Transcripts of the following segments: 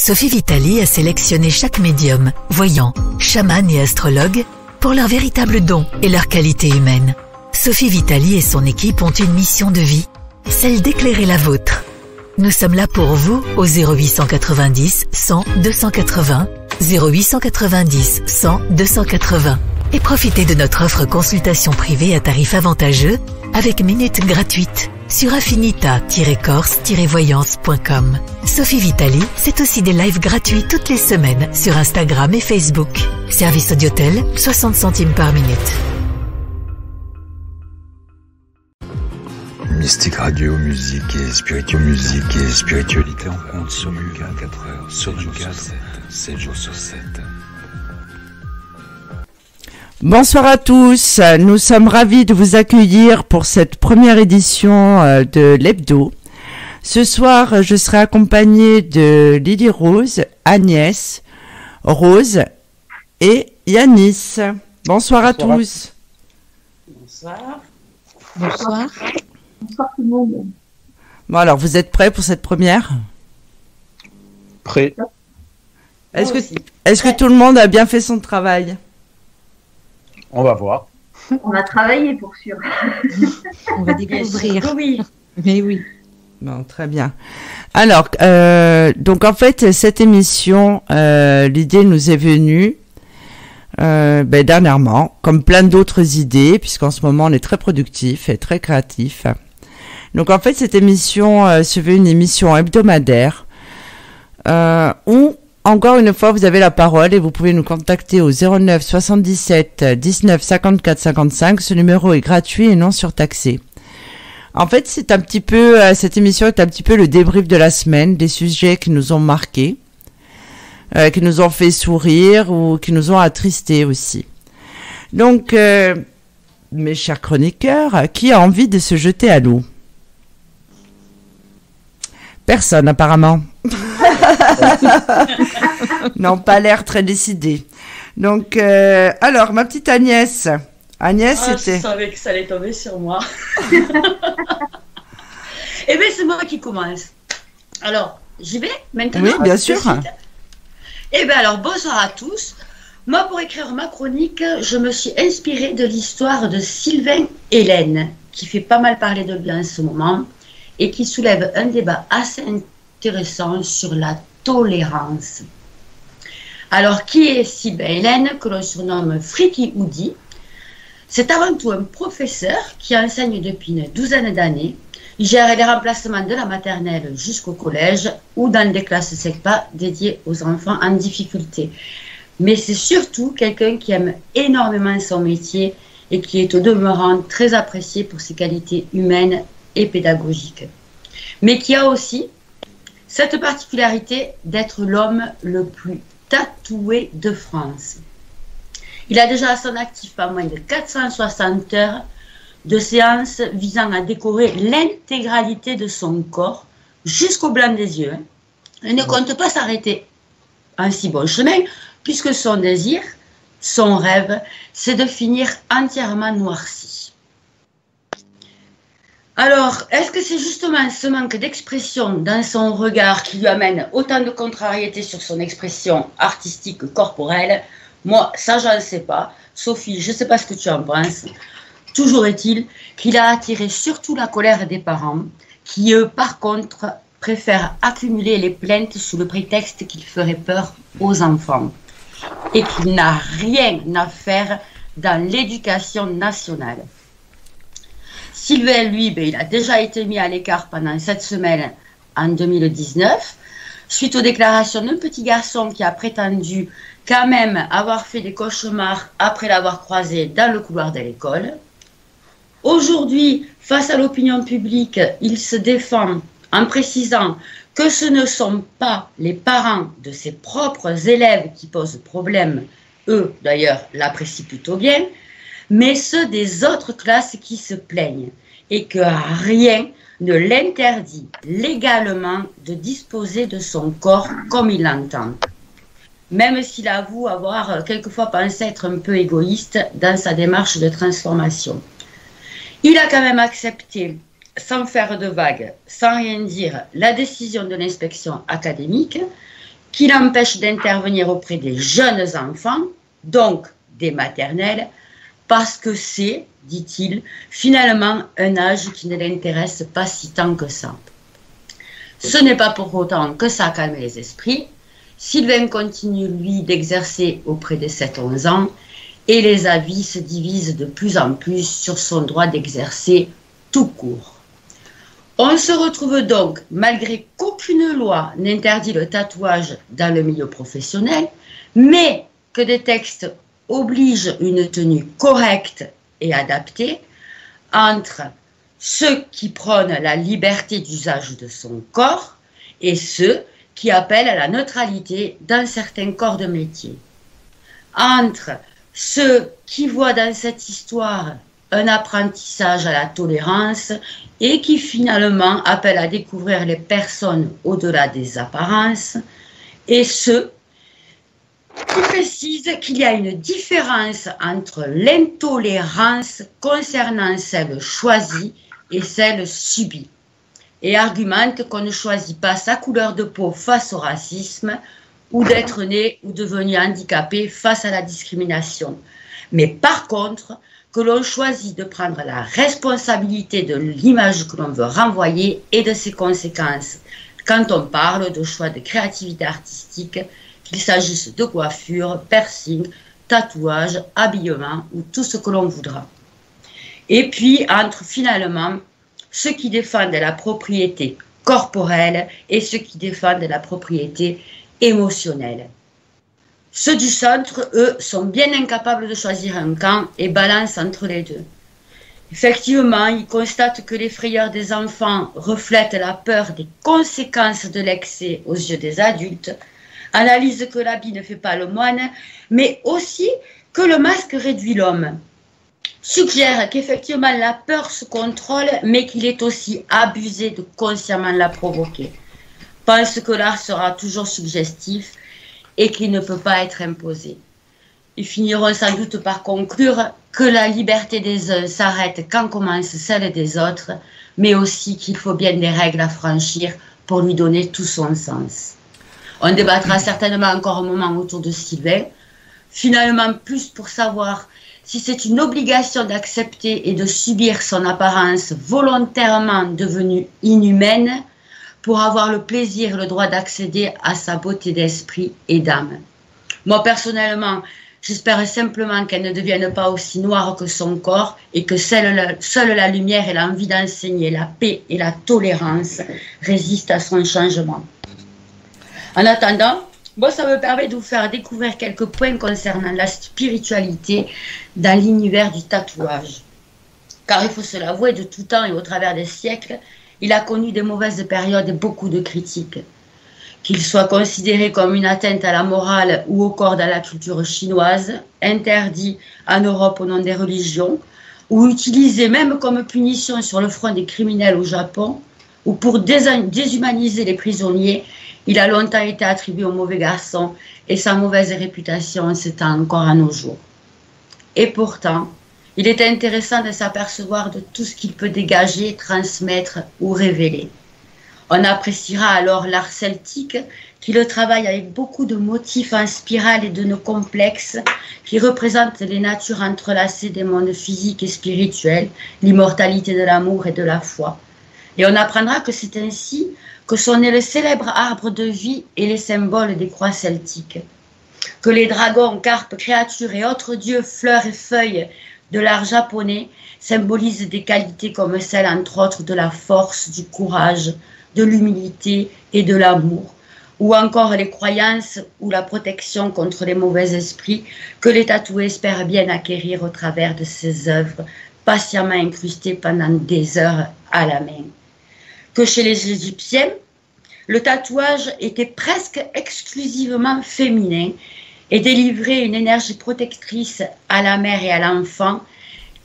Sophie Vitali a sélectionné chaque médium, voyant, chaman et astrologue pour leur véritable don et leur qualité humaine. Sophie Vitali et son équipe ont une mission de vie, celle d'éclairer la vôtre. Nous sommes là pour vous au 0890 100 280, 0890 100 280 et profitez de notre offre consultation privée à tarif avantageux avec minutes gratuites sur affinita-corse-voyance.com. Sophie Vitali, c'est aussi des lives gratuits toutes les semaines sur Instagram et Facebook. Service Audiotel, 60 centimes par minute. Mystique Radio, musique et spiritualité en continu 24 heures sur 24, 7 jours sur 7. Bonsoir à tous, nous sommes ravis de vous accueillir pour cette première édition de l'Hebdo. Ce soir, je serai accompagnée de Lily Rose, Agnès, Rose et Yanis. Bonsoir à tous. Bonsoir. Bonsoir. Bonsoir tout le monde. Bon alors, vous êtes prêts pour cette première ? Prêt. Est-ce que tout le monde a bien fait son travail ? On va voir. On a travaillé pour sûr. On va découvrir. Oui. Mais oui. Bon, très bien. Alors, donc en fait, cette émission, l'idée nous est venue dernièrement, comme plein d'autres idées, puisqu'en ce moment on est très productif et très créatif. Donc en fait, cette émission se veut une émission hebdomadaire où encore une fois, vous avez la parole et vous pouvez nous contacter au 09 77 19 54 55. Ce numéro est gratuit et non surtaxé. En fait, c'est un petit peu, cette émission est un petit peu le débrief de la semaine, des sujets qui nous ont marqués, qui nous ont fait sourire ou qui nous ont attristés aussi. Donc, mes chers chroniqueurs, qui a envie de se jeter à l'eau ? Personne, apparemment. Non, pas l'air très décidé. Donc, alors, ma petite Agnès. Agnès, c'était... Je savais que ça allait tomber sur moi. Eh bien, c'est moi qui commence. Alors, j'y vais maintenant. Oui, bien sûr. Eh bien, alors, bonsoir à tous. Moi, pour écrire ma chronique, je me suis inspirée de l'histoire de Sylvain Hélène, qui fait pas mal parler de lui en ce moment, et qui soulève un débat assez intéressant sur la tolérance. Alors, qui est Sylvain Hélène, que l'on surnomme Friki Houdi? C'est avant tout un professeur qui enseigne depuis une douzaine d'années. Il gère les remplacements de la maternelle jusqu'au collège ou dans des classes SECPA dédiées aux enfants en difficulté. Mais c'est surtout quelqu'un qui aime énormément son métier et qui est au demeurant très apprécié pour ses qualités humaines et pédagogiques. Mais qui a aussi cette particularité d'être l'homme le plus tatoué de France. Il a déjà à son actif pas moins de 460 heures de séances visant à décorer l'intégralité de son corps jusqu'au blanc des yeux. Il ne compte pas s'arrêter en si bon chemin, puisque son désir, son rêve, c'est de finir entièrement noirci. Alors, est-ce que c'est justement ce manque d'expression dans son regard qui lui amène autant de contrariété sur son expression artistique corporelle? Moi, ça, je ne sais pas. Sophie, je ne sais pas ce que tu en penses. Toujours est-il qu'il a attiré surtout la colère des parents, qui, eux, par contre, préfèrent accumuler les plaintes sous le prétexte qu'il ferait peur aux enfants et qu'il n'a rien à faire dans l'éducation nationale. Sylvain, lui, il a déjà été mis à l'écart pendant 7 semaines en 2019, suite aux déclarations d'un petit garçon qui a prétendu quand même avoir fait des cauchemars après l'avoir croisé dans le couloir de l'école. Aujourd'hui, face à l'opinion publique, il se défend en précisant que ce ne sont pas les parents de ses propres élèves qui posent problème, eux d'ailleurs l'apprécient plutôt bien, mais ceux des autres classes qui se plaignent et que rien ne l'interdit légalement de disposer de son corps comme il l'entend. Même s'il avoue avoir quelquefois pensé être un peu égoïste dans sa démarche de transformation. Il a quand même accepté, sans faire de vagues, sans rien dire, la décision de l'inspection académique, qui l'empêche d'intervenir auprès des jeunes enfants, donc des maternelles, parce que c'est, dit-il, finalement un âge qui ne l'intéresse pas si tant que ça. Ce n'est pas pour autant que ça calme les esprits. Sylvain continue, lui, d'exercer auprès des 7-11 ans et les avis se divisent de plus en plus sur son droit d'exercer tout court. On se retrouve donc, malgré qu'aucune loi n'interdit le tatouage dans le milieu professionnel, mais que des textes obligent une tenue correcte et adaptée entre ceux qui prônent la liberté d'usage de son corps et ceux qui appellent à la neutralité dans certains corps de métier. Entre ceux qui voient dans cette histoire un apprentissage à la tolérance et qui finalement appellent à découvrir les personnes au-delà des apparences, et ceux qui précisent qu'il y a une différence entre l'intolérance concernant celle choisie et celle subie, et argumentent qu'on ne choisit pas sa couleur de peau face au racisme ou d'être né ou devenu handicapé face à la discrimination, mais par contre que l'on choisit de prendre la responsabilité de l'image que l'on veut renvoyer et de ses conséquences quand on parle de choix de créativité artistique, qu'il s'agisse de coiffure, piercing, tatouage, habillement ou tout ce que l'on voudra. Et puis entre finalement ceux qui défendent la propriété corporelle et ceux qui défendent la propriété émotionnelle. Ceux du centre, eux, sont bien incapables de choisir un camp et balancent entre les deux. Effectivement, ils constatent que les frayeurs des enfants reflètent la peur des conséquences de l'excès aux yeux des adultes, analysent que l'habit ne fait pas le moine, mais aussi que le masque réduit l'homme. Suggèrent qu'effectivement la peur se contrôle, mais qu'il est aussi abusé de consciemment la provoquer. Pensent que l'art sera toujours suggestif et qu'il ne peut pas être imposé. Ils finiront sans doute par conclure que la liberté des uns s'arrête quand commence celle des autres, mais aussi qu'il faut bien des règles à franchir pour lui donner tout son sens. On débattra certainement encore un moment autour de Sylvain, finalement plus pour savoir si c'est une obligation d'accepter et de subir son apparence volontairement devenue inhumaine pour avoir le plaisir, le droit d'accéder à sa beauté d'esprit et d'âme. Moi, personnellement, j'espère simplement qu'elle ne devienne pas aussi noire que son corps et que seule la lumière et l'envie d'enseigner la paix et la tolérance résistent à son changement. En attendant, ça me permet de vous faire découvrir quelques points concernant la spiritualité dans l'univers du tatouage. Car il faut se l'avouer, de tout temps et au travers des siècles, il a connu des mauvaises périodes et beaucoup de critiques. Qu'il soit considéré comme une atteinte à la morale ou au corps dans la culture chinoise, interdit en Europe au nom des religions, ou utilisé même comme punition sur le front des criminels au Japon, ou pour déshumaniser les prisonniers, il a longtemps été attribué au mauvais garçon et sa mauvaise réputation s'étend encore à nos jours. Et pourtant, il est intéressant de s'apercevoir de tout ce qu'il peut dégager, transmettre ou révéler. On appréciera alors l'art celtique qui le travaille avec beaucoup de motifs en spirale et de nœuds complexes qui représentent les natures entrelacées des mondes physiques et spirituels, l'immortalité de l'amour et de la foi. Et on apprendra que c'est ainsi que sont nés le célèbre arbre de vie et les symboles des croix celtiques. Que les dragons, carpes, créatures et autres dieux, fleurs et feuilles de l'art japonais symbolisent des qualités comme celles, entre autres, de la force, du courage, de l'humilité et de l'amour, ou encore les croyances ou la protection contre les mauvais esprits que les tatoués espèrent bien acquérir au travers de ces œuvres patiemment incrustées pendant des heures à la main. Que chez les Égyptiens, le tatouage était presque exclusivement féminin et délivrait une énergie protectrice à la mère et à l'enfant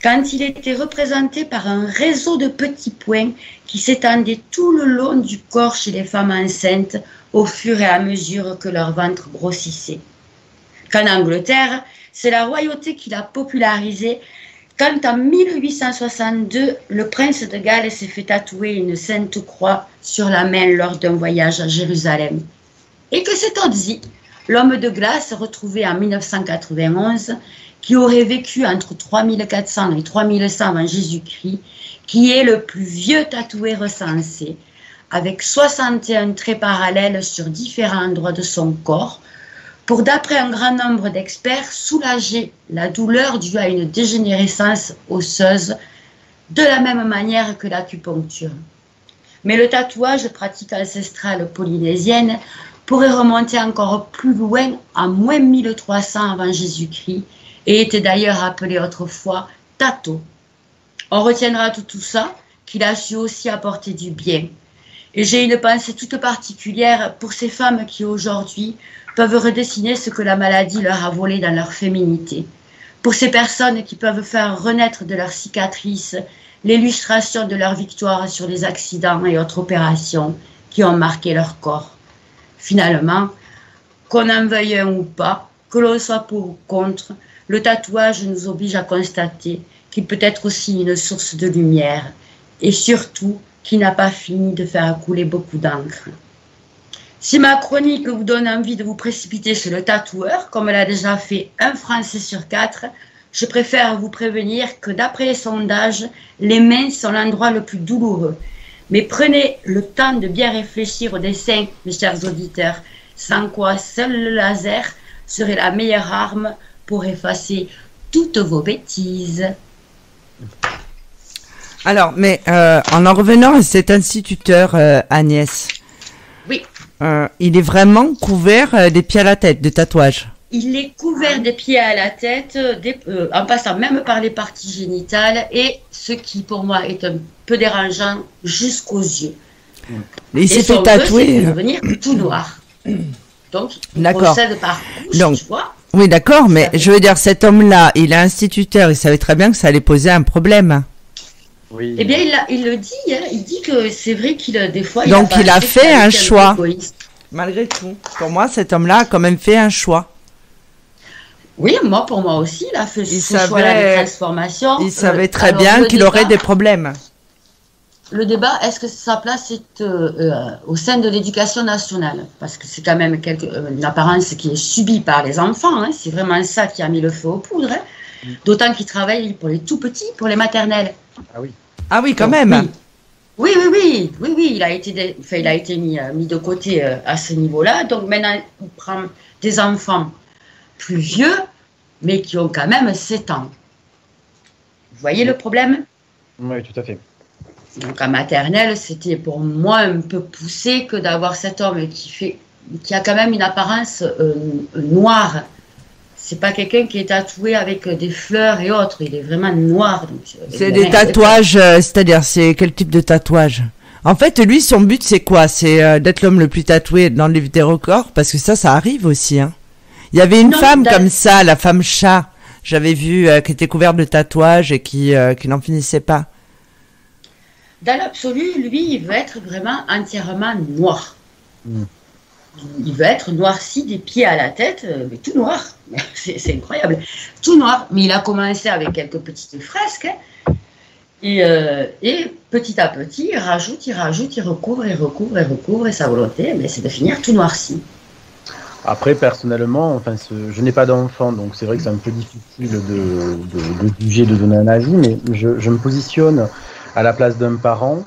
quand il était représenté par un réseau de petits points qui s'étendait tout le long du corps chez les femmes enceintes au fur et à mesure que leur ventre grossissait. Qu'en Angleterre, c'est la royauté qui l'a popularisé quand en 1862, le prince de Galles s'est fait tatouer une sainte croix sur la main lors d'un voyage à Jérusalem. et que c'est Otzi, l'homme de glace retrouvé en 1991, qui aurait vécu entre 3400 et 3100 avant Jésus-Christ, qui est le plus vieux tatoué recensé, avec 61 traits parallèles sur différents endroits de son corps, pour, d'après un grand nombre d'experts, soulager la douleur due à une dégénérescence osseuse, de la même manière que l'acupuncture. Mais le tatouage, pratique ancestrale polynésienne, pourrait remonter encore plus loin, à moins 1300 avant Jésus-Christ, et était d'ailleurs appelé autrefois Tato. On retiendra tout ça, qu'il a su aussi apporter du bien. Et j'ai une pensée toute particulière pour ces femmes qui aujourd'hui peuvent redessiner ce que la maladie leur a volé dans leur féminité. Pour ces personnes qui peuvent faire renaître de leurs cicatrices l'illustration de leur victoire sur les accidents et autres opérations qui ont marqué leur corps. Finalement, qu'on en veuille un ou pas, que l'on soit pour ou contre, le tatouage nous oblige à constater qu'il peut être aussi une source de lumière et surtout qu'il n'a pas fini de faire couler beaucoup d'encre. Si ma chronique vous donne envie de vous précipiter sur le tatoueur, comme l'a déjà fait un Français sur 4, je préfère vous prévenir que d'après les sondages, les mains sont l'endroit le plus douloureux. Mais prenez le temps de bien réfléchir au dessin, mes chers auditeurs, sans quoi seul le laser serait la meilleure arme pour effacer toutes vos bêtises. Alors, mais en revenant à cet instituteur, Agnès, oui. Il est vraiment couvert des pieds à la tête de tatouages. Il est couvert des pieds à la tête, en passant même par les parties génitales, et ce qui pour moi est un peu dérangeant jusqu'aux yeux. Et il s'est fait tatouer. C'est de devenir tout noir. Donc, il d'accord. procède par couche, donc, tu vois. Oui, d'accord, mais je veux dire, cet homme-là, il est instituteur, il savait très bien que ça allait poser un problème. Oui. Eh bien, il le dit, hein, il dit que c'est vrai qu'il des fois... Donc, il a fait un choix. Égoïste. Malgré tout. Pour moi, cet homme-là a quand même fait un choix. Oui, pour moi aussi, il a fait ce choix de transformation. Il savait très bien qu'il aurait des problèmes. Le débat, est-ce que sa place est au sein de l'éducation nationale? Parce que c'est quand même une apparence qui est subie par les enfants. Hein. C'est vraiment ça qui a mis le feu aux poudres. Hein. D'autant qu'il travaille pour les tout petits, pour les maternelles. Ah oui. Ah oui, quand même. Oui, il a été mis de côté à ce niveau-là. Donc maintenant, il prend des enfants plus vieux, mais qui ont quand même 7 ans. Vous voyez le problème? Oui, tout à fait. Donc en maternelle, c'était pour moi un peu poussé que d'avoir cet homme qui a quand même une apparence noire. C'est pas quelqu'un qui est tatoué avec des fleurs et autres, il est vraiment noir. C'est des tatouages, c'est-à-dire c'est quel type de tatouage? En fait, lui, son but c'est quoi? C'est d'être l'homme le plus tatoué dans le livre des records, parce que ça arrive aussi. Hein. Il y avait une femme comme ça, la femme chat, j'avais vu, qui était couverte de tatouages et qui n'en finissait pas. Dans l'absolu, lui, il veut être vraiment entièrement noir. Il veut être noirci des pieds à la tête, mais tout noir. C'est incroyable. Tout noir. Mais il a commencé avec quelques petites fresques. Hein. Et petit à petit, il rajoute, il recouvre, et sa volonté, mais c'est de finir tout noirci. Après, personnellement, je n'ai pas d'enfant, donc c'est vrai que c'est un peu difficile de juger, de donner un avis, mais je me positionne à la place d'un parent.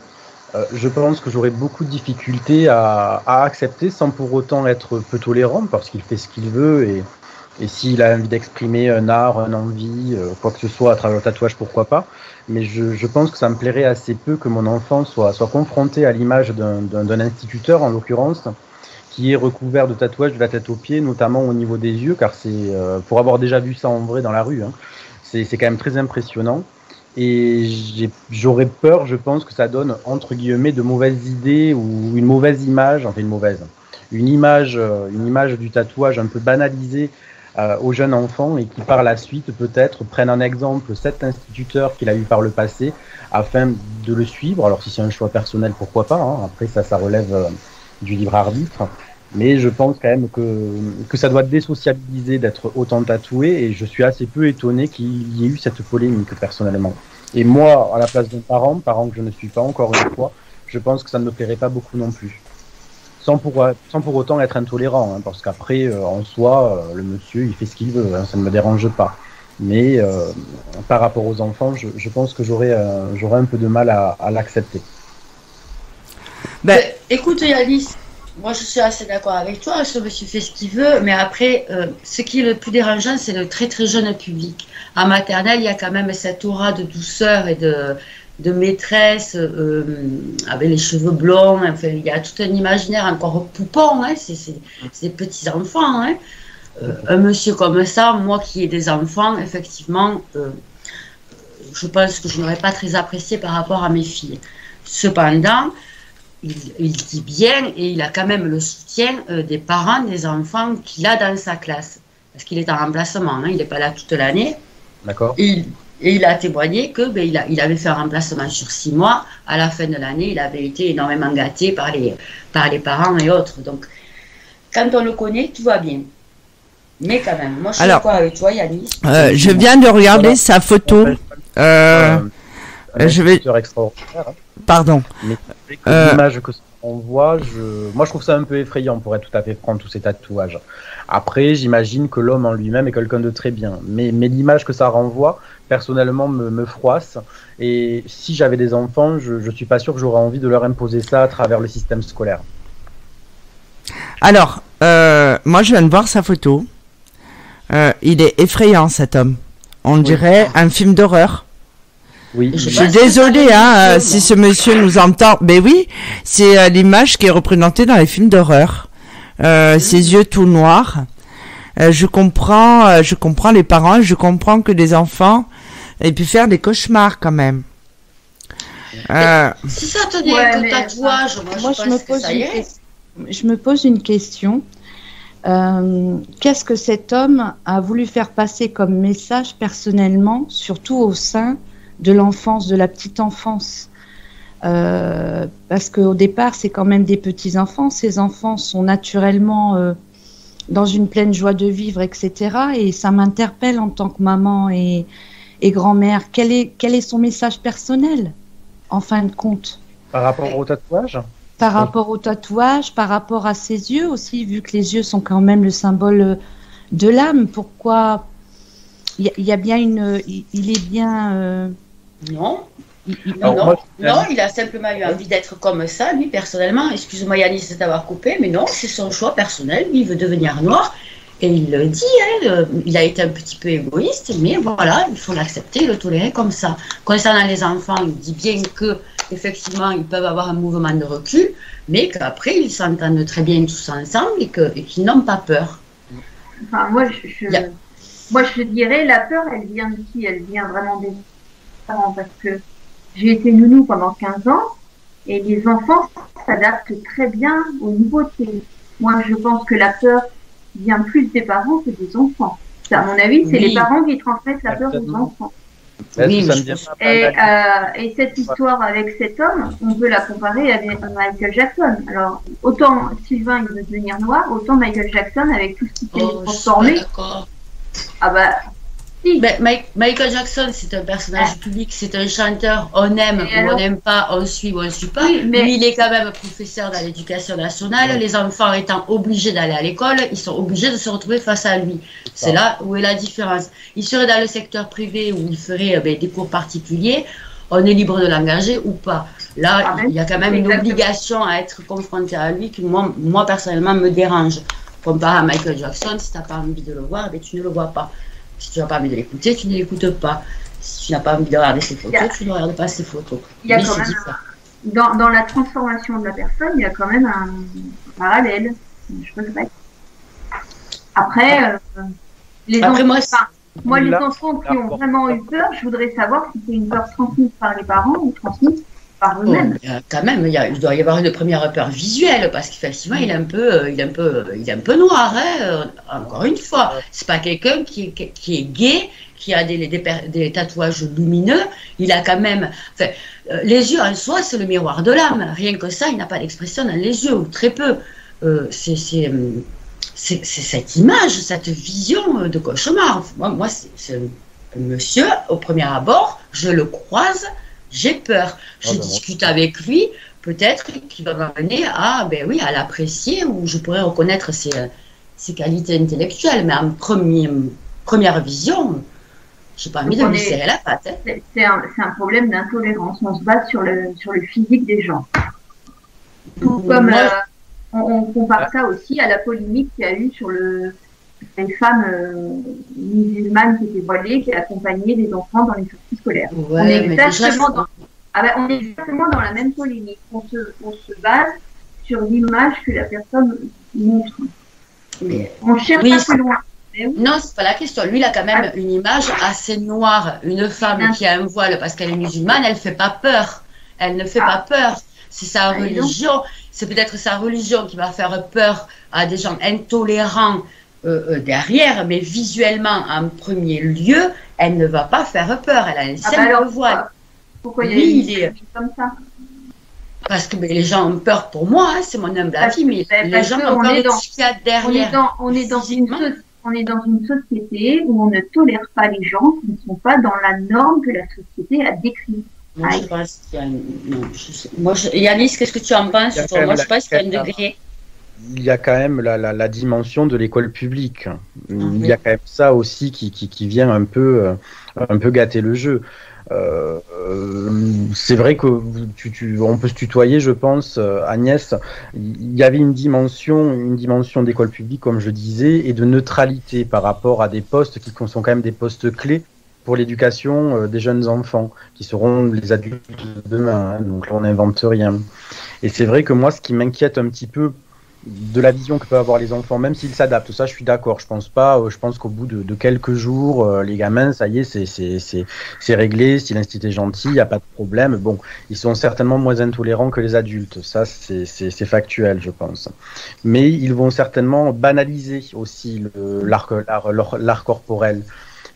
Je pense que j'aurais beaucoup de difficultés à accepter sans pour autant être peu tolérant, parce qu'il fait ce qu'il veut, et s'il a envie d'exprimer un art, une envie, quoi que ce soit à travers le tatouage, pourquoi pas. Mais je pense que ça me plairait assez peu que mon enfant soit confronté à l'image d'un instituteur, en l'occurrence, qui est recouvert de tatouages de la tête aux pieds, notamment au niveau des yeux, car c'est, pour avoir déjà vu ça en vrai dans la rue, hein, c'est quand même très impressionnant. Et j'aurais peur, je pense, que ça donne, entre guillemets, de mauvaises idées ou une mauvaise image, une image du tatouage un peu banalisée aux jeunes enfants, et qui par la suite peut-être prennent en exemple cet instituteur qu'il a eu par le passé afin de le suivre. Alors si c'est un choix personnel, pourquoi pas, hein. Après ça relève du libre arbitre. Mais je pense quand même que ça doit désociabiliser d'être autant tatoué, et je suis assez peu étonné qu'il y ait eu cette polémique personnellement. Et moi, à la place d'un parent que je ne suis pas encore une fois, je pense que ça ne me plairait pas beaucoup non plus. sans pour autant être intolérant, hein, parce qu'après, en soi, le monsieur, il fait ce qu'il veut, hein, ça ne me dérange pas. Mais par rapport aux enfants, je pense que j'aurais un peu de mal à l'accepter. Écoute Yanis, moi je suis assez d'accord avec toi, ce monsieur fait ce qu'il veut, mais après, ce qui est le plus dérangeant, c'est le très très jeune public. En maternelle, il y a quand même cette aura de douceur et de maîtresse avec les cheveux blonds, enfin, il y a tout un imaginaire encore poupon, hein, c'est des petits enfants. Hein. Un monsieur comme ça, moi qui ai des enfants, effectivement, je pense que je n'aurais pas très apprécié par rapport à mes filles. Cependant, il dit bien et il a quand même le soutien des parents des enfants qu'il a dans sa classe. Parce qu'il est en remplacement, hein, il n'est pas là toute l'année. D'accord. Et il a témoigné que il avait fait un remplacement sur 6 mois. À la fin de l'année, il avait été énormément gâté par les parents et autres. Donc, quand on le connaît, tout va bien. Mais quand même, moi je suis d'accord avec toi, Yanis. Je viens de regarder sa photo. Je vais. Pardon. Mais l'image que on voit, moi je trouve ça un peu effrayant pour être tout à fait franc, tous ces tatouages. Après, j'imagine que l'homme en lui-même est quelqu'un de très bien. Mais l'image que ça renvoie, personnellement, me froisse. Et si j'avais des enfants, je suis pas sûr que j'aurais envie de leur imposer ça à travers le système scolaire. Alors, moi je viens de voir sa photo. Il est effrayant cet homme. On dirait un film d'horreur. Oui. Je suis désolée si ce monsieur nous entend. Mais oui, c'est l'image qui est représentée dans les films d'horreur. Ses yeux tout noirs. Je comprends les parents. Je comprends que les enfants aient pu faire des cauchemars quand même. Si ça te dit un tatouage, moi je pense que ça y est. Je me pose une question. Qu'est-ce que cet homme a voulu faire passer comme message personnellement, surtout au sein de l'enfance, de la petite enfance, parce qu'au départ c'est quand même des petits enfants. Ces enfants sont naturellement dans une pleine joie de vivre, etc. Et ça m'interpelle en tant que maman et grand-mère. Quel est son message personnel en fin de compte? Par rapport au tatouage? Par rapport au tatouage, par rapport à ses yeux aussi, vu que les yeux sont quand même le symbole de l'âme. Pourquoi il y a bien il est bien. Non. Non, il a simplement eu envie d'être comme ça, lui, personnellement. Excuse-moi, Yanis, de t'avoir coupé, mais non, c'est son choix personnel. Lui, il veut devenir noir. Et il le dit, hein, il a été un petit peu égoïste, mais voilà, il faut l'accepter, le tolérer comme ça. Concernant les enfants, il dit bien que effectivement, ils peuvent avoir un mouvement de recul, mais qu'après, ils s'entendent très bien tous ensemble et qu'ils n'ont pas peur. Enfin, moi, je dirais, la peur, elle vient de qui? Elle vient vraiment des parents, parce que j'ai été nounou pendant 15 ans, et les enfants s'adaptent très bien aux nouveautés. Moi, je pense que la peur vient plus des parents que des enfants. À mon avis, c'est les parents qui transmettent la peur aux enfants. Oui, et cette histoire avec cet homme, on peut la comparer avec Michael Jackson. Alors, autant Sylvain il veut devenir noir, autant Michael Jackson avec tout ce qui s'est transformé. Ah bah, si. Ben, Michael Jackson, c'est un personnage public, c'est un chanteur, on aime ou on n'aime pas, on suit ou on ne suit pas. Oui, mais lui, il est quand même professeur dans l'éducation nationale. Les enfants étant obligés d'aller à l'école, ils sont obligés de se retrouver face à lui. C'est là où est la différence. Il serait dans le secteur privé où il ferait des cours particuliers, on est libre de l'engager ou pas. Là, il y a quand même une obligation à être confronté à lui qui, moi personnellement, me dérange. Comparé à Michael Jackson, si tu n'as pas envie de le voir, tu ne le vois pas. Si tu n'as pas envie de l'écouter, tu ne l'écoutes pas. Si tu n'as pas envie de regarder ses photos, tu ne regardes pas ses photos. Il y a quand même dans la transformation de la personne, il y a quand même un parallèle. Je peux le dire. Après, les enfants qui ont vraiment eu peur, je voudrais savoir si c'est une peur transmise par les parents ou transmise par eux-mêmes. Quand même, il doit y avoir une première peur visuelle parce qu'effectivement, il est un peu noir. Hein, encore une fois, c'est pas quelqu'un qui est gai, qui a des tatouages lumineux. Il a quand même, les yeux en soi, c'est le miroir de l'âme. Rien que ça, il n'a pas d'expression dans les yeux ou très peu. C'est cette image, cette vision de cauchemar. Moi, c'est un monsieur, au premier abord, je le croise, j'ai peur. Je discute avec lui, peut-être qui va m'amener à, ben oui, à l'apprécier, où je pourrais reconnaître ses qualités intellectuelles. Mais en première vision, je n'ai pas envie de lui serrer la patte. Hein. C'est un problème d'intolérance. On se base sur le physique des gens. Tout comme on compare ça aussi à la polémique qu'il y a eu sur les femmes musulmanes qui étaient voilées, qui accompagnaient les enfants dans les sorties scolaires. Ouais, on est exactement dans la même polémique. On se base sur l'image que la personne montre. Mais, on cherche oui, pas plus loin. Non, c'est pas la question. Lui, il a quand même une image assez noire. Une femme qui a un voile parce qu'elle est musulmane, elle fait pas peur. Elle ne fait pas peur. C'est sa religion. C'est peut-être sa religion qui va faire peur à des gens intolérants derrière, mais visuellement, en premier lieu, elle ne va pas faire peur. Elle a un simple voile. Pourquoi il est comme ça? Parce que les gens ont peur pour moi, hein, c'est mon humble avis, mais les gens ont peur de ce qu'il y a derrière. On est dans une société où on ne tolère pas les gens qui ne sont pas dans la norme que la société a décrite. Moi, je pense qu'il y a Moi, Yanis, qu'est-ce que tu en penses? Moi, je pense qu'il y a un degré. Il y a quand même la dimension de l'école publique. Il y a quand même ça aussi qui vient un peu gâter le jeu. C'est vrai que on peut se tutoyer, je pense, Agnès. Il y avait une dimension d'école publique, comme je disais, et de neutralité par rapport à des postes qui sont quand même des postes clés pour l'éducation des jeunes enfants, qui seront les adultes de demain. Hein, donc là, on n'invente rien. Et c'est vrai que moi, ce qui m'inquiète un petit peu de la vision que peuvent avoir les enfants, même s'ils s'adaptent, ça je suis d'accord, je pense qu'au bout de quelques jours, les gamins, ça y est, c'est réglé, si l'institut est gentil, il n'y a pas de problème. Bon, ils sont certainement moins intolérants que les adultes, ça c'est factuel, je pense. Mais ils vont certainement banaliser aussi l'art corporel.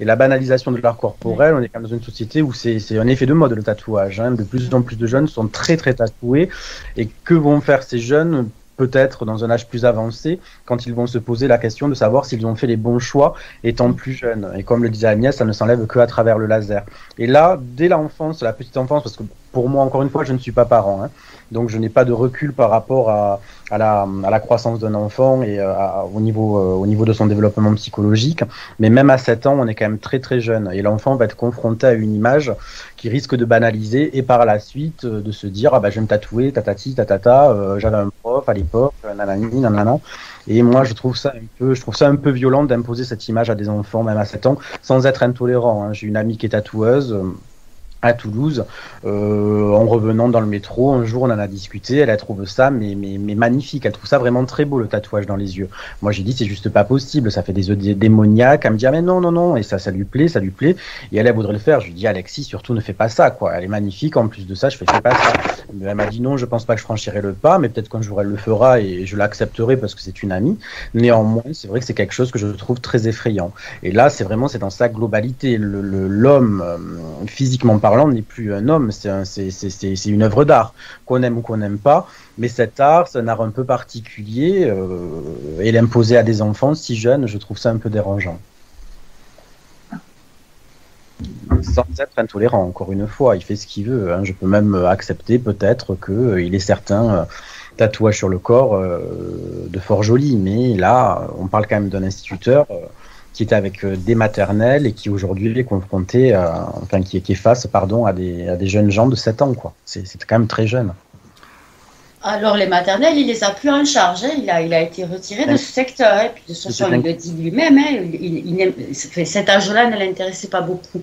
Et la banalisation de l'art corporel, on est quand même dans une société où c'est un effet de mode, le tatouage. Hein. De plus en plus de jeunes sont très très tatoués. Et que vont faire ces jeunes peut-être dans un âge plus avancé, quand ils vont se poser la question de savoir s'ils ont fait les bons choix étant plus jeunes. Et comme le disait Agnès, ça ne s'enlève qu'à travers le laser. Et là, dès l'enfance, la petite enfance, parce que pour moi, encore une fois, je ne suis pas parent, hein, donc je n'ai pas de recul par rapport à la croissance d'un enfant et au niveau de son développement psychologique. Mais même à 7 ans, on est quand même très très jeune. Et l'enfant va être confronté à une image qui risque de banaliser et par la suite de se dire je vais me tatouer, tatati, tatata, j'avais un prof à l'époque, nanani, nanana. Et moi, je trouve ça un peu violent d'imposer cette image à des enfants, même à 7 ans, sans être intolérant. Hein. J'ai une amie qui est tatoueuse à Toulouse, en revenant dans le métro, un jour on en a discuté, elle trouve ça mais magnifique, elle trouve ça vraiment très beau le tatouage dans les yeux. Moi j'ai dit c'est juste pas possible, ça fait des yeux démoniaques, elle me dit mais non, et ça lui plaît, et elle voudrait le faire, je lui dis Alexis surtout ne fais pas ça quoi, elle est magnifique, en plus de ça je fais pas ça. Mais elle m'a dit non, je pense pas que je franchirai le pas, mais peut-être qu'un jour elle le fera et je l'accepterai parce que c'est une amie. Néanmoins c'est vrai que c'est quelque chose que je trouve très effrayant. Et là c'est dans sa globalité, l'homme physiquement parlant n'est plus un homme, c'est une œuvre d'art, qu'on aime ou qu'on n'aime pas, mais cet art, c'est un art un peu particulier, et l'imposer à des enfants si jeunes, je trouve ça un peu dérangeant. Sans être intolérant, encore une fois, il fait ce qu'il veut, hein. Je peux même accepter peut-être qu'il ait certains tatouages sur le corps de fort jolis, mais là, on parle quand même d'un instituteur qui était avec des maternelles et qui aujourd'hui est confronté, qui est face, à des jeunes gens de 7 ans, quoi. C'est quand même très jeune. Alors les maternelles, il les a plus en charge, hein. Il a été retiré de ce secteur, et puis de toute façon, il le dit lui-même, hein. Cet âge-là ne l'intéressait pas beaucoup.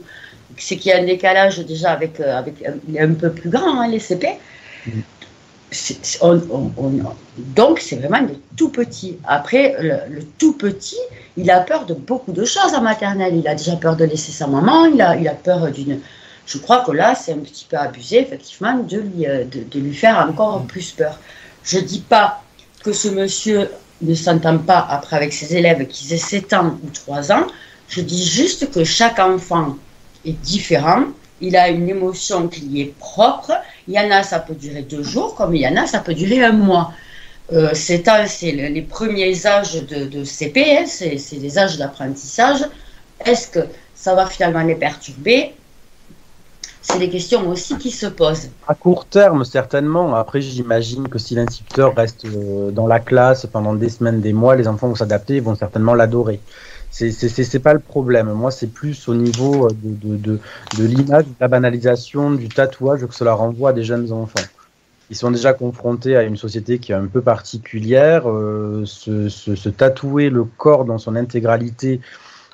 C'est qu'il y a un décalage déjà avec il est un peu plus grand, hein, les CP. Donc c'est vraiment le tout petit. Après, le tout petit, il a peur de beaucoup de choses en maternelle. Il a déjà peur de laisser sa maman, il a peur d'une... Je crois que là, c'est un petit peu abusé, effectivement, de lui faire encore plus peur. Je ne dis pas que ce monsieur ne s'entend pas après avec ses élèves qui aient 7 ans ou 3 ans. Je dis juste que chaque enfant est différent. Il a une émotion qui lui est propre. Il y en a, ça peut durer 2 jours, comme il y en a, ça peut durer 1 mois. C'est les premiers âges de CP, hein, c'est les âges d'apprentissage. Est-ce que ça va finalement les perturber? C'est des questions aussi qui se posent. À court terme, certainement. Après, j'imagine que si l'instituteur reste dans la classe pendant des semaines, des mois, les enfants vont s'adapter, ils vont certainement l'adorer. C'est pas le problème. Moi, c'est plus au niveau de l'image, de la banalisation du tatouage que cela renvoie à des jeunes enfants. Ils sont déjà confrontés à une société qui est un peu particulière. Se tatouer le corps dans son intégralité,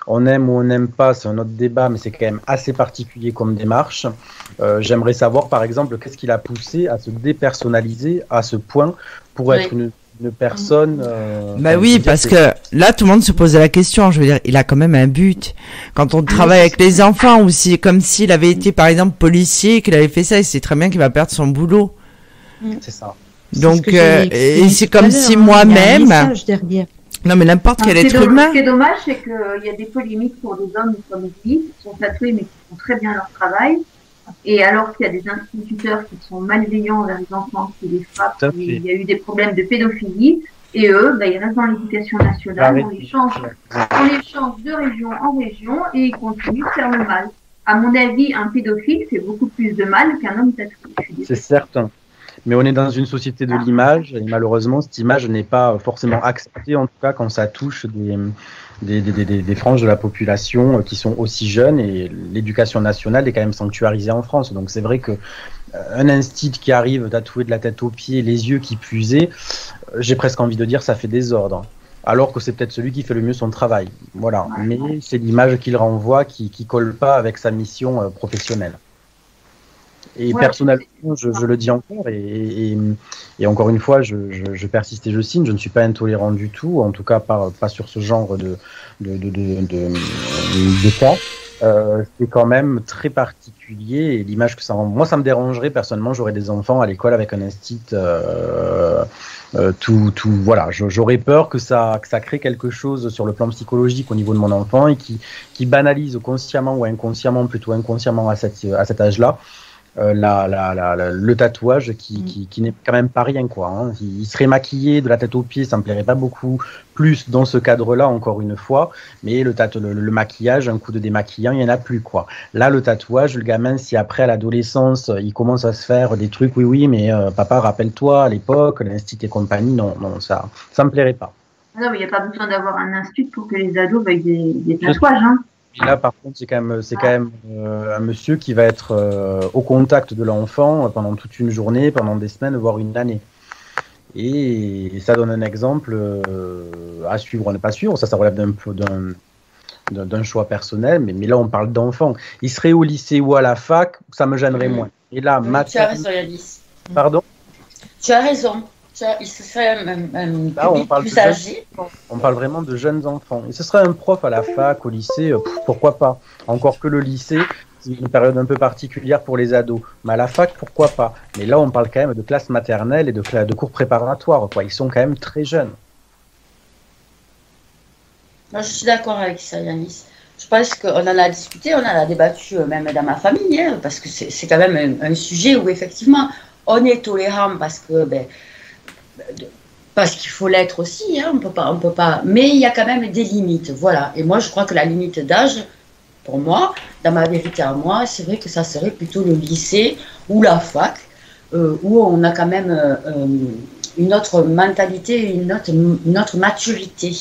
on aime ou on n'aime pas, c'est un autre débat, mais c'est quand même assez particulier comme démarche. J'aimerais savoir, par exemple, qu'est-ce qui l'a poussé à se dépersonnaliser à ce point pour être une personne. Bah oui, parce que là, tout le monde se posait la question. Je veux dire, il a quand même un but. Quand on travaille avec les enfants, ou si, comme s'il avait été, par exemple, policier, qu'il avait fait ça, il sait très bien qu'il va perdre son boulot. C'est ça. Donc, et c'est comme si moi-même. Non, mais n'importe quel être humain. Ce qui est dommage, c'est qu'il y a des polémiques pour des hommes comme des filles qui sont tatoués mais qui font très bien leur travail. Et alors qu'il y a des instituteurs qui sont malveillants envers les enfants, qui les frappent, il y a eu des problèmes de pédophilie. Et eux, ils restent dans l'éducation nationale, on les change de région en région et ils continuent de faire le mal. À mon avis, un pédophile fait beaucoup plus de mal qu'un homme tatoué. C'est certain. Mais on est dans une société de l'image et malheureusement, cette image n'est pas forcément acceptée, en tout cas quand ça touche des franges de la population qui sont aussi jeunes et l'éducation nationale est quand même sanctuarisée en France. Donc c'est vrai que un institut qui arrive tatoué de la tête aux pieds, les yeux qui puisaient, j'ai presque envie de dire ça fait désordre. Alors que c'est peut-être celui qui fait le mieux son travail. Voilà. Mais c'est l'image qu'il renvoie qui colle pas avec sa mission professionnelle. Et personnellement, je le dis encore, et encore une fois, je persiste et je signe, je ne suis pas intolérant du tout, en tout cas pas sur ce genre de cas. C'est quand même très particulier, et l'image que ça rend. Moi, ça me dérangerait, personnellement, j'aurais des enfants à l'école avec un institut, voilà. J'aurais peur que ça crée quelque chose sur le plan psychologique au niveau de mon enfant, et qui banalise consciemment ou inconsciemment, plutôt inconsciemment à cet âge-là, le tatouage qui n'est quand même pas rien, quoi. Hein. Il serait maquillé de la tête aux pieds, ça me plairait pas beaucoup plus dans ce cadre-là, encore une fois, mais le maquillage, un coup de démaquillant, il y en a plus, quoi. Là, le tatouage, le gamin, si après à l'adolescence, il commence à se faire des trucs, oui, mais papa, rappelle-toi, à l'époque, l'institut et compagnie, non, ça me plairait pas. Non, mais il n'y a pas besoin d'avoir un institut pour que les ados veuillent des tatouages, hein. Et là, par contre, c'est quand même un monsieur qui va être au contact de l'enfant pendant toute une journée, pendant des semaines, voire une année. Et ça donne un exemple à suivre ou à ne pas suivre. Ça relève d'un choix personnel. Mais là, on parle d'enfant. Il serait au lycée ou à la fac, ça me gênerait moins. Et là, tu as raison, Yanis. Pardon ? Tu as raison. Il se serait plus âgé. On parle vraiment de jeunes enfants. Et ce serait un prof à la fac, au lycée, pourquoi pas. Encore que le lycée, c'est une période un peu particulière pour les ados. Mais à la fac, pourquoi pas. Mais là, on parle quand même de classe maternelle et de cours préparatoires, quoi. Ils sont quand même très jeunes. Moi, je suis d'accord avec ça, Yanis. Je pense qu'on en a discuté, on en a débattu même dans ma famille, hein, parce que c'est quand même un sujet où effectivement, on est tolérant parce qu'il faut l'être aussi, hein, on peut pas, mais il y a quand même des limites, voilà. Et moi, je crois que la limite d'âge, pour moi, dans ma vérité à moi, c'est vrai que ça serait plutôt le lycée ou la fac, où on a quand même une autre mentalité, une autre maturité.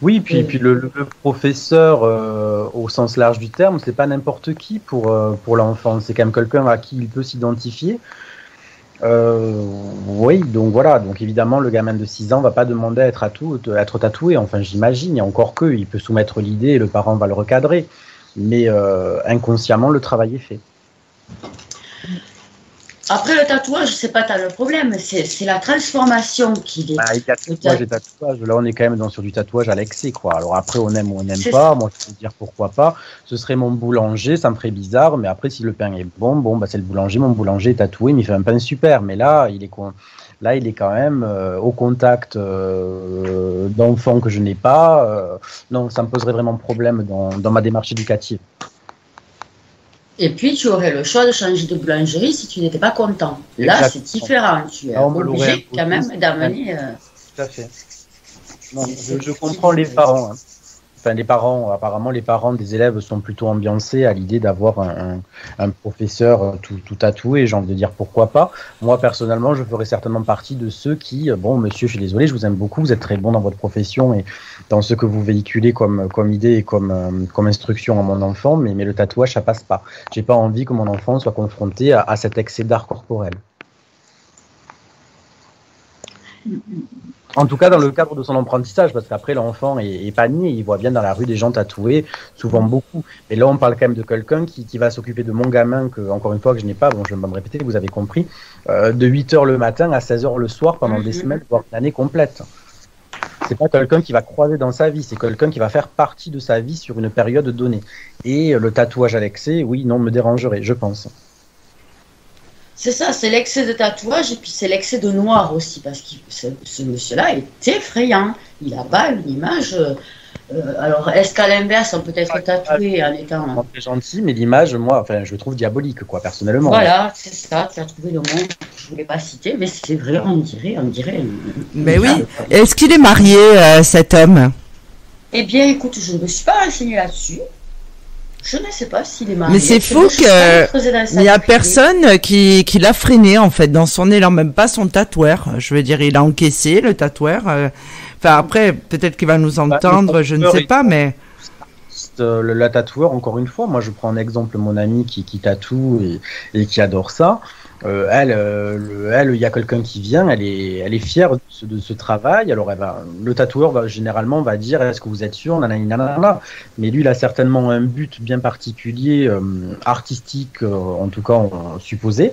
Oui, puis le professeur, au sens large du terme, c'est pas n'importe qui pour l'enfant, c'est quand même quelqu'un à qui il peut s'identifier. Oui, donc voilà, donc évidemment le gamin de 6 ans va pas demander à être tatoué, enfin j'imagine, et encore que il peut soumettre l'idée et le parent va le recadrer, mais inconsciemment le travail est fait. Après le tatouage, c'est pas tant le problème, c'est la transformation qui est. Il y a tatouage et tatouage. Là, on est quand même sur du tatouage à l'excès, quoi. Alors après, on aime ou on n'aime pas. Moi, je peux dire pourquoi pas. Ce serait mon boulanger, ça me ferait bizarre, mais après, si le pain est bon, c'est le boulanger. Mon boulanger est tatoué, mais il fait un pain super. Mais là, il est quand même au contact d'enfants que je n'ai pas. Non, ça me poserait vraiment problème dans ma démarche éducative. Et puis, tu aurais le choix de changer de boulangerie si tu n'étais pas content. Là, c'est différent. Tu es obligé quand même d'amener... Tout à fait. Non, je comprends les parents. Hein. les parents, apparemment, les parents des élèves sont plutôt ambiancés à l'idée d'avoir un professeur tout tatoué. J'ai envie de dire pourquoi pas. Moi, personnellement, je ferais certainement partie de ceux qui, bon, monsieur, je suis désolé, je vous aime beaucoup, vous êtes très bon dans votre profession et dans ce que vous véhiculez comme idée et comme instruction à mon enfant, mais le tatouage, ça passe pas. J'ai pas envie que mon enfant soit confronté à cet excès d'art corporel. En tout cas, dans le cadre de son apprentissage, parce qu'après, l'enfant est panier, il voit bien dans la rue des gens tatoués, souvent beaucoup. Et là, on parle quand même de quelqu'un qui va s'occuper de mon gamin, que, encore une fois, que je n'ai pas, bon, je vais me répéter, vous avez compris, de 8h le matin à 16h le soir pendant des semaines, voire une année complète. C'est pas quelqu'un qui va croiser dans sa vie, c'est quelqu'un qui va faire partie de sa vie sur une période donnée. Et le tatouage à l'excès, oui, non, me dérangerait, je pense. C'est ça, c'est l'excès de tatouage et puis c'est l'excès de noir aussi, parce que ce monsieur-là est effrayant. Il n'a pas une image. Alors, est-ce qu'à l'inverse, on peut être tatoué en étant. C'est gentil, mais l'image, moi, enfin, je le trouve diabolique, quoi, personnellement. Voilà, c'est ça, tu as trouvé le mot que je ne voulais pas citer, mais c'est vrai, on dirait. Mais oui, est-ce qu'il est marié, cet homme? Eh bien, écoute, je ne me suis pas renseignée là-dessus. Je ne sais pas s'il est marié. Mais c'est fou qu'il n'y a personne qui l'a freiné, en fait, dans son élan, même pas son tatoueur. Je veux dire, il a encaissé, le tatoueur. Enfin, après, peut-être qu'il va nous entendre, je ne sais pas, mais... La tatoueur, encore une fois, moi, je prends un exemple, mon ami qui tatoue et qui adore ça. Il y a quelqu'un qui vient, elle est fière de ce travail. Alors, le tatoueur généralement va dire, est-ce que vous êtes sûr, nanana. Mais lui, il a certainement un but bien particulier, artistique, en tout cas supposé.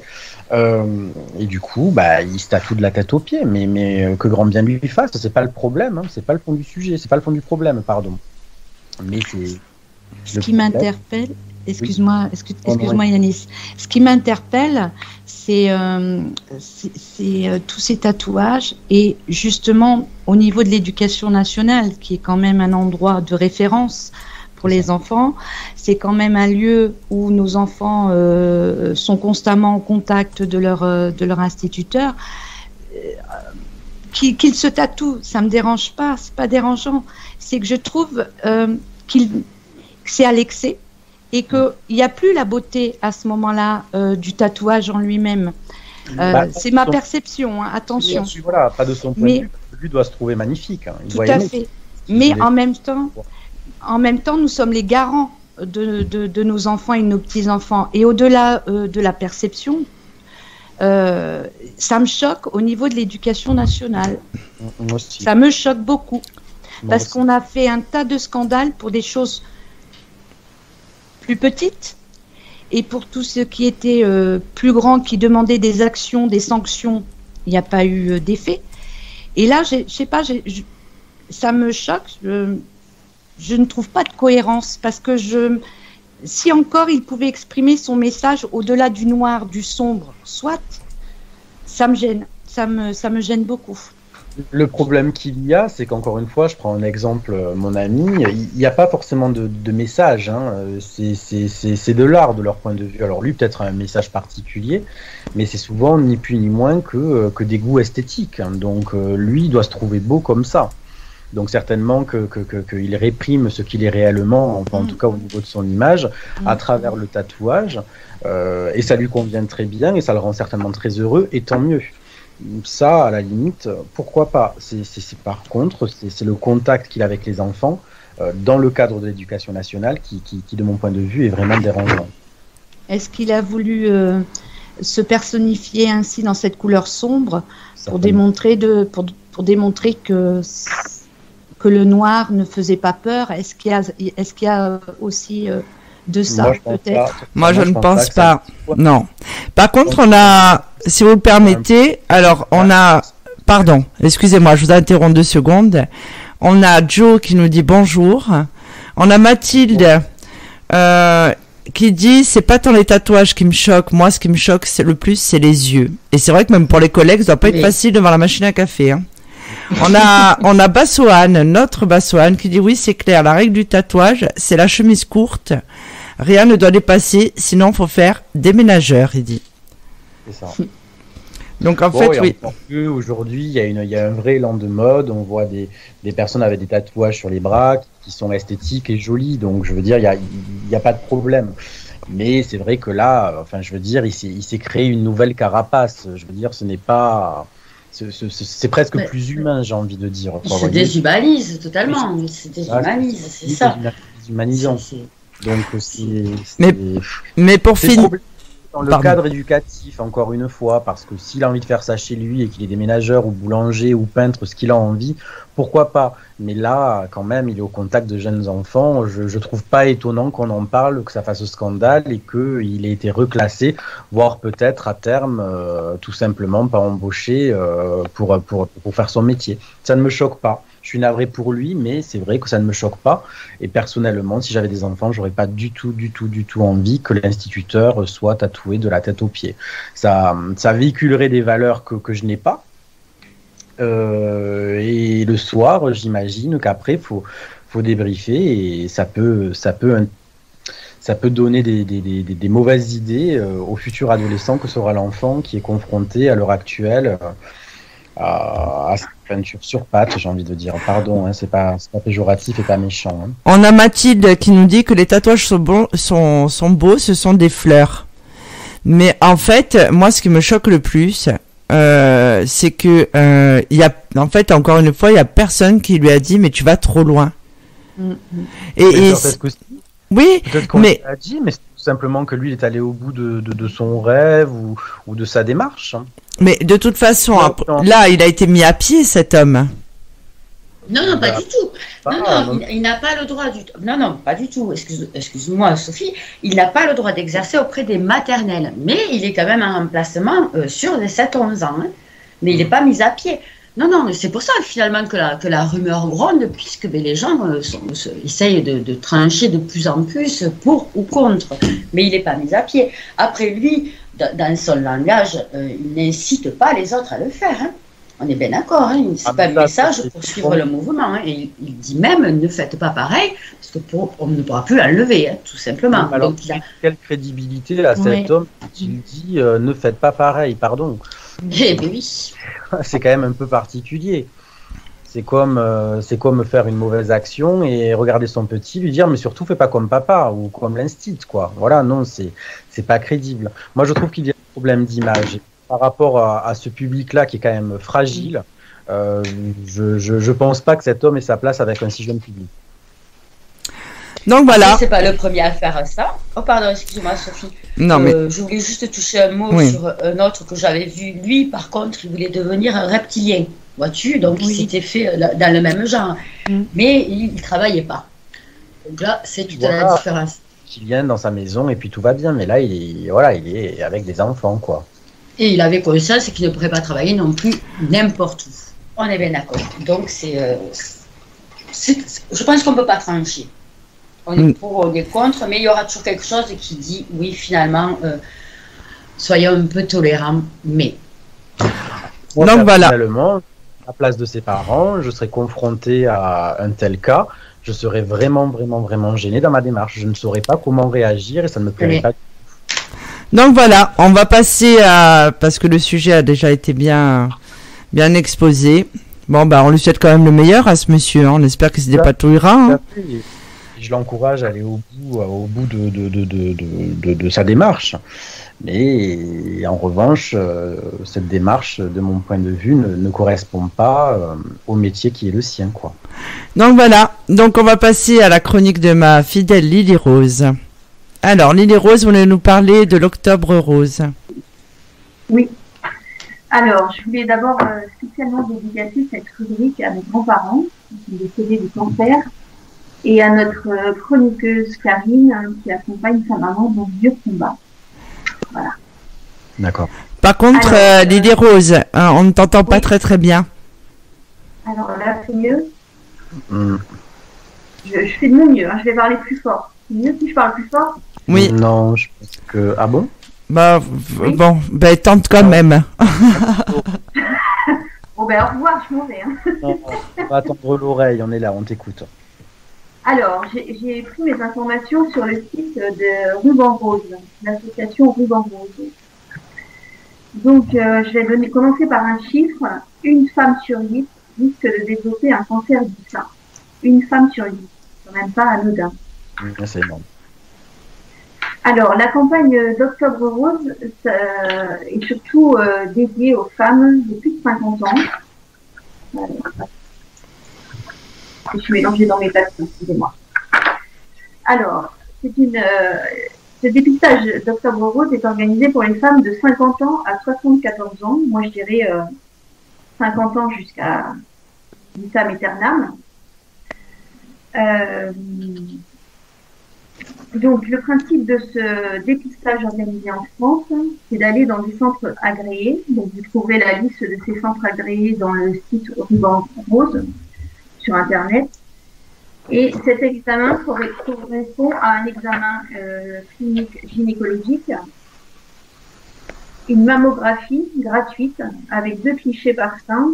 Et du coup, il se tatoue de la tête aux pieds. Mais que grand bien lui fasse, c'est pas le problème. Hein, c'est pas le fond du sujet, c'est pas le fond du problème, pardon. Mais c'est ce qui m'interpelle. Excuse-moi Yanis. Ce qui m'interpelle, c'est tous ces tatouages et justement au niveau de l'éducation nationale, qui est quand même un endroit de référence pour les enfants. C'est quand même un lieu où nos enfants sont constamment en contact de leur instituteur. Qu'ils se tatouent, ça me dérange pas, c'est pas dérangeant. C'est que je trouve que c'est à l'excès. Et qu'il n'y a plus la beauté à ce moment-là du tatouage en lui-même. C'est ma perception, hein, attention. Voilà, pas de son point de vue, lui doit se trouver magnifique. Hein. Tout à fait. Mais en même temps, nous sommes les garants de nos enfants et de nos petits-enfants. Et au-delà de la perception, ça me choque au niveau de l'éducation nationale. Moi aussi. Ça me choque beaucoup. Parce qu'on a fait un tas de scandales pour des choses plus petites, et pour tout ce qui était plus grand, qui demandait des actions, des sanctions, il n'y a pas eu d'effet. Et là, je sais pas, ça me choque. Je ne trouve pas de cohérence, parce que si encore il pouvait exprimer son message au-delà du noir, du sombre, soit, ça me gêne, ça me gêne beaucoup. Le problème qu'il y a, c'est qu'encore une fois, je prends un exemple, mon ami, il n'y a pas forcément de message, hein. C'est de l'art de leur point de vue. Alors lui, peut-être un message particulier, mais c'est souvent ni plus ni moins que des goûts esthétiques. Hein. Donc lui, il doit se trouver beau comme ça. Donc certainement qu'il réprime ce qu'il est réellement, enfin, en tout cas au niveau de son image, à travers le tatouage, et ça lui convient très bien, et ça le rend certainement très heureux, et tant mieux. Ça, à la limite, pourquoi pas. Par contre, c'est le contact qu'il a avec les enfants, dans le cadre de l'éducation nationale, qui, de mon point de vue, est vraiment dérangeant. Est-ce qu'il a voulu se personnifier ainsi dans cette couleur sombre pour démontrer que le noir ne faisait pas peur? Est-ce qu'il y a aussi de ça, peut-être? Moi, je ne pense pas. Non. Par contre, on a, si vous le permettez, alors on a, pardon, excusez-moi, je vous interromps 2 secondes. On a Joe qui nous dit bonjour. On a Mathilde qui dit, c'est pas tant les tatouages qui me choquent. Moi, ce qui me choque le plus, c'est les yeux. Et c'est vrai que même pour les collègues, ça doit pas être facile devant la machine à café. Hein. On a Bassoane, notre Bassoane, qui dit oui, c'est clair, la règle du tatouage, c'est la chemise courte. Rien ne doit dépasser, sinon faut faire déménageur, il dit. C'est ça. Donc en fait, oui. Aujourd'hui, il y a un vrai élan de mode. On voit des personnes avec des tatouages sur les bras qui sont esthétiques et jolies. Donc je veux dire, il y a pas de problème. Mais c'est vrai que là, enfin, je veux dire, il s'est créé une nouvelle carapace. Je veux dire, ce n'est pas, c'est presque plus humain, j'ai envie de dire. Il se déshumanise totalement. Il se déshumanise, c'est ça. Déshumanisant. Donc mais pour finir. Dans le cadre éducatif, encore une fois, parce que s'il a envie de faire ça chez lui et qu'il est déménageur ou boulanger ou peintre, ce qu'il a envie, pourquoi pas? Mais là, quand même, il est au contact de jeunes enfants. Je trouve pas étonnant qu'on en parle, que ça fasse scandale et qu'il ait été reclassé, voire peut-être à terme, tout simplement pas embauché pour faire son métier. Ça ne me choque pas. Je suis navré pour lui, mais c'est vrai que ça ne me choque pas. Et personnellement, si j'avais des enfants, j'aurais pas du tout envie que l'instituteur soit tatoué de la tête aux pieds. Ça véhiculerait des valeurs que je n'ai pas. Et le soir, j'imagine qu'après, faut débriefer et ça peut donner des mauvaises idées au futur adolescent que sera l'enfant qui est confronté à l'heure actuelle à cette peinture sur pâte, j'ai envie de dire. Pardon, hein, c'est pas péjoratif et pas méchant. Hein. On a Mathilde qui nous dit que les tatouages sont beaux, ce sont des fleurs. Mais en fait, moi, ce qui me choque le plus, c'est que il y a, en fait, encore une fois, il y a personne qui lui a dit mais tu vas trop loin. Oui, peut-être qu'on lui a dit, mais c'est tout simplement que lui il est allé au bout de son rêve ou de sa démarche. Mais de toute façon, là, il a été mis à pied, cet homme. Non, pas du tout. Non, il n'a pas le droit du tout. Non, pas du tout. Excuse-moi, Sophie. Il n'a pas le droit d'exercer auprès des maternelles. Mais il est quand même en remplacement sur les 7-11 ans. Hein. Mais il n'est pas mis à pied. Non, c'est pour ça finalement que la rumeur gronde, puisque les gens essayent de trancher de plus en plus pour ou contre. Mais il n'est pas mis à pied. Après, lui, dans son langage, il n'incite pas les autres à le faire. Hein. On est bien d'accord, hein. C'est pas un message pour suivre le mouvement. Hein. Et il dit même, ne faites pas pareil, parce qu'on ne pourra plus l'enlever, hein, tout simplement. Alors, donc, quelle crédibilité à cet homme qui dit ne faites pas pareil, pardon. Eh bien oui. C'est quand même un peu particulier. C'est comme faire une mauvaise action et regarder son petit, lui dire mais surtout fais pas comme papa ou comme l'instit, quoi. Voilà, non, c'est pas crédible. Moi, je trouve qu'il y a un problème d'image. Par rapport à ce public-là qui est quand même fragile, je pense pas que cet homme ait sa place avec un si jeune public. Donc voilà. C'est pas le premier à faire ça. Oh pardon, excuse-moi Sophie. Non mais je voulais juste toucher un mot sur un autre que j'avais vu. Lui, par contre, il voulait devenir un reptilien. Vois-tu, donc il s'était fait dans le même genre. Mais il travaillait pas. Donc là, c'est toute la différence. Il vient dans sa maison et puis tout va bien. Mais là, il est avec des enfants, quoi. Et il avait conscience qu'il ne pourrait pas travailler non plus n'importe où. On est bien d'accord. Donc, je pense qu'on ne peut pas trancher. On est pour, on est contre, mais il y aura toujours quelque chose qui dit, oui, finalement, soyons un peu tolérants, mais... Moi, donc voilà. À la place de ses parents, je serais confronté à un tel cas, je serais vraiment gêné dans ma démarche. Je ne saurais pas comment réagir et ça ne me plairait pas. Donc voilà, on va passer parce que le sujet a déjà été bien exposé. Bon, on lui souhaite quand même le meilleur à ce monsieur. Hein. On espère qu'il se dépatouillera. Hein. Je l'encourage à aller au bout de sa démarche. Mais en revanche, cette démarche, de mon point de vue, ne correspond pas au métier qui est le sien, quoi. Donc voilà. Donc on va passer à la chronique de ma fidèle Lily Rose. Alors, Lily Rose, vous voulez nous parler de l'Octobre Rose? Oui. Alors, je voulais d'abord spécialement dédicacer cette rubrique à mes grands-parents, qui sont décédés du cancer, et à notre chroniqueuse Karine, qui accompagne sa maman dans le dur combat. Voilà. D'accord. Par contre, Lily Rose, on ne t'entend pas très bien. Alors là, c'est mieux. Je fais de mon mieux, hein, je vais parler plus fort. C'est mieux si je parle plus fort? Oui. Non, je pense que... Ah bon? Oui. Bon, tente quand même. Bon, au revoir, je m'en vais. Hein. Non, on va attendre l'oreille, on est là, on t'écoute. Alors, j'ai pris mes informations sur le site de Ruban Rose, l'association Ruban Rose. Donc, je vais commencer par un chiffre. Une femme sur 8 risque de développer un cancer du sein. Une femme sur 8. C'est quand même pas anodin. C'est énorme. Alors, la campagne d'Octobre Rose est surtout dédiée aux femmes de plus de 50 ans. Je suis mélangée dans mes papiers, excusez-moi. Alors, ce dépistage d'Octobre Rose est organisé pour les femmes de 50 ans à 74 ans. Moi, je dirais 50 ans jusqu'à vitam aeternam. Donc, le principe de ce dépistage organisé en France, c'est d'aller dans des centres agréés. Donc, vous trouverez la liste de ces centres agréés dans le site Ruban Rose sur Internet. Et cet examen correspond à un examen clinique gynécologique, une mammographie gratuite avec 2 clichés par sein.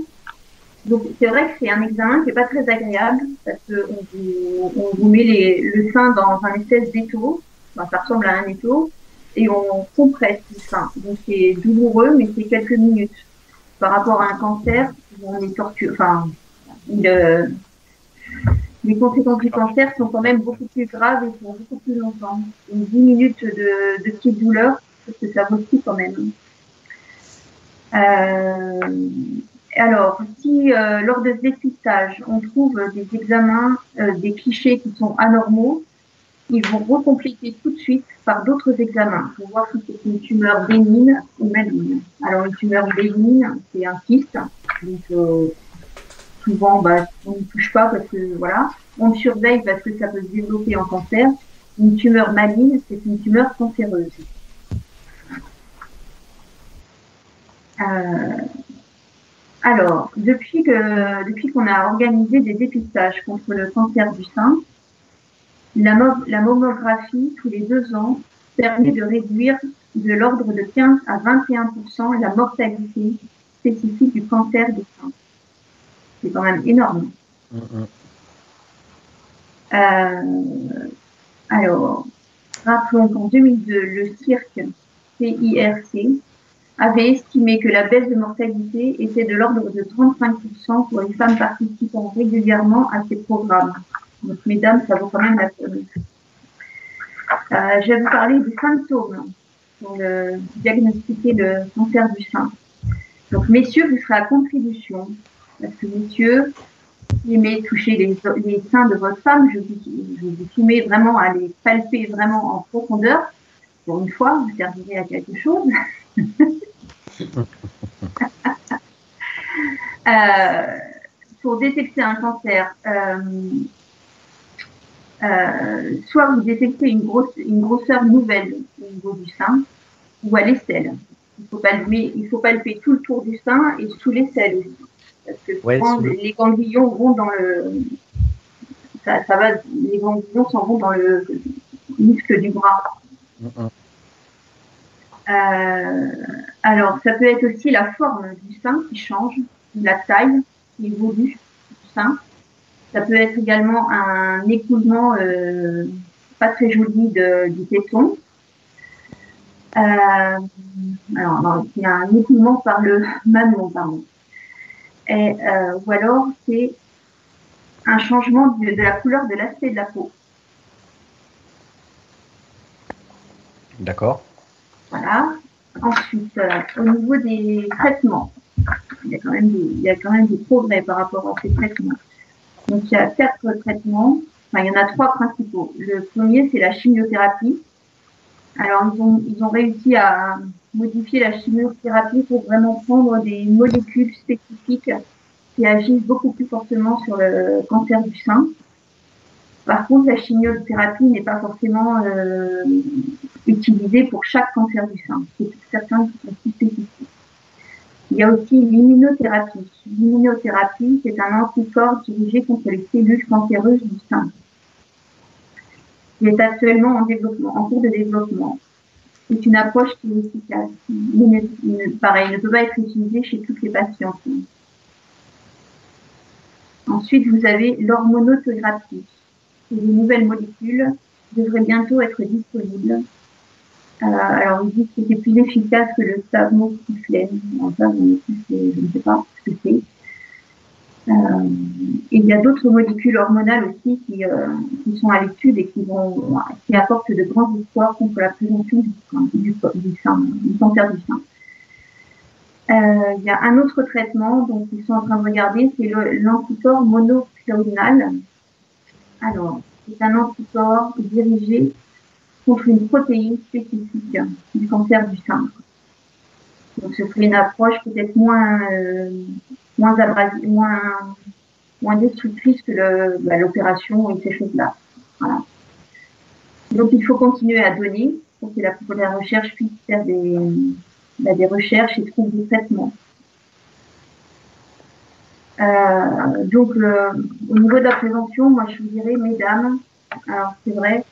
Donc, c'est vrai que c'est un examen qui n'est pas très agréable parce qu'on vous met le sein dans un espèce d'étau, enfin, ça ressemble à un étau, et on compresse le sein. Donc, c'est douloureux, mais c'est quelques minutes. Par rapport à un cancer, on est torturé, enfin, les conséquences du cancer sont quand même beaucoup plus graves et pour beaucoup plus longtemps. Donc, 10 minutes de petite douleur, parce que ça vaut le coup quand même. Alors, si lors de ce dépistage, on trouve des examens, des clichés qui sont anormaux, ils vont recompléter tout de suite par d'autres examens pour voir si c'est une tumeur bénigne ou maligne. Alors, une tumeur bénigne, c'est un kyste, donc souvent, on ne touche pas parce que, voilà, on le surveille parce que ça peut se développer en cancer. Une tumeur maligne, c'est une tumeur cancéreuse. Alors, depuis qu'on a organisé des dépistages contre le cancer du sein, la mammographie, tous les 2 ans, permet de réduire de l'ordre de 15 à 21% la mortalité spécifique du cancer du sein. C'est quand même énorme. Alors, rappelons qu'en 2002, le CIRC avait estimé que la baisse de mortalité était de l'ordre de 35% pour les femmes participant régulièrement à ces programmes. Donc, mesdames, ça vaut quand même la peine. Je vais vous parler des symptômes pour diagnostiquer le cancer du sein. Donc, messieurs, vous serez à contribution. Parce que, messieurs, si vous aimez toucher les seins de votre femme, je vous soumets vraiment à les palper vraiment en profondeur. Pour une fois, vous servirez à quelque chose. Pour détecter un cancer, soit vous détectez une grosseur nouvelle au niveau du sein ou à l'aisselle. Il faut palper tout le tour du sein et sous l'aisselle aussi. Parce que souvent, les ganglions vont dans le... les ganglions s'en vont dans le muscle du bras. Alors, ça peut être aussi la forme du sein qui change, la taille qui évolue du sein. Ça peut être également un écoulement pas très joli du téton. Alors, non, il y a un écoulement par le mamelon, pardon. Ou alors, c'est un changement de la couleur de l'aspect de la peau. D'accord. Voilà. Ensuite, au niveau des traitements, il y a quand même des progrès par rapport à ces traitements. Donc, il y a 4 traitements. Enfin, il y en a 3 principaux. Le premier, c'est la chimiothérapie. Alors, ils ont réussi à modifier la chimiothérapie pour vraiment prendre des molécules spécifiques qui agissent beaucoup plus fortement sur le cancer du sein. Par contre, la chimiothérapie n'est pas forcément utilisée pour chaque cancer du sein. C'est certains qui sont plus spécifiques. Il y a aussi l'immunothérapie. L'immunothérapie, c'est un anticorps dirigé contre les cellules cancéreuses du sein. Il est actuellement en cours de développement. C'est une approche qui est efficace. Pareil, ne peut pas être utilisée chez toutes les patientes. Ensuite, vous avez l'hormonothérapie. Et les nouvelles molécules devraient bientôt être disponibles. Alors, ils disent que c'est plus efficace que le tamoxifène. Enfin, je ne sais pas ce que c'est. Et il y a d'autres molécules hormonales aussi qui sont à l'étude et qui apportent de grands espoirs contre la prévention du cancer du sein. Il y a un autre traitement dont ils sont en train de regarder, c'est l'anticorps monoclonal. Alors, c'est un anticorps dirigé contre une protéine spécifique du cancer du sein. Donc, ce serait une approche peut-être moins destructrice que l'opération et ces choses-là. Voilà. Donc, il faut continuer à donner pour que la recherche puisse faire des recherches et trouver des traitements. Donc, au niveau de la prévention, moi, je vous dirais, mesdames, alors c'est vrai,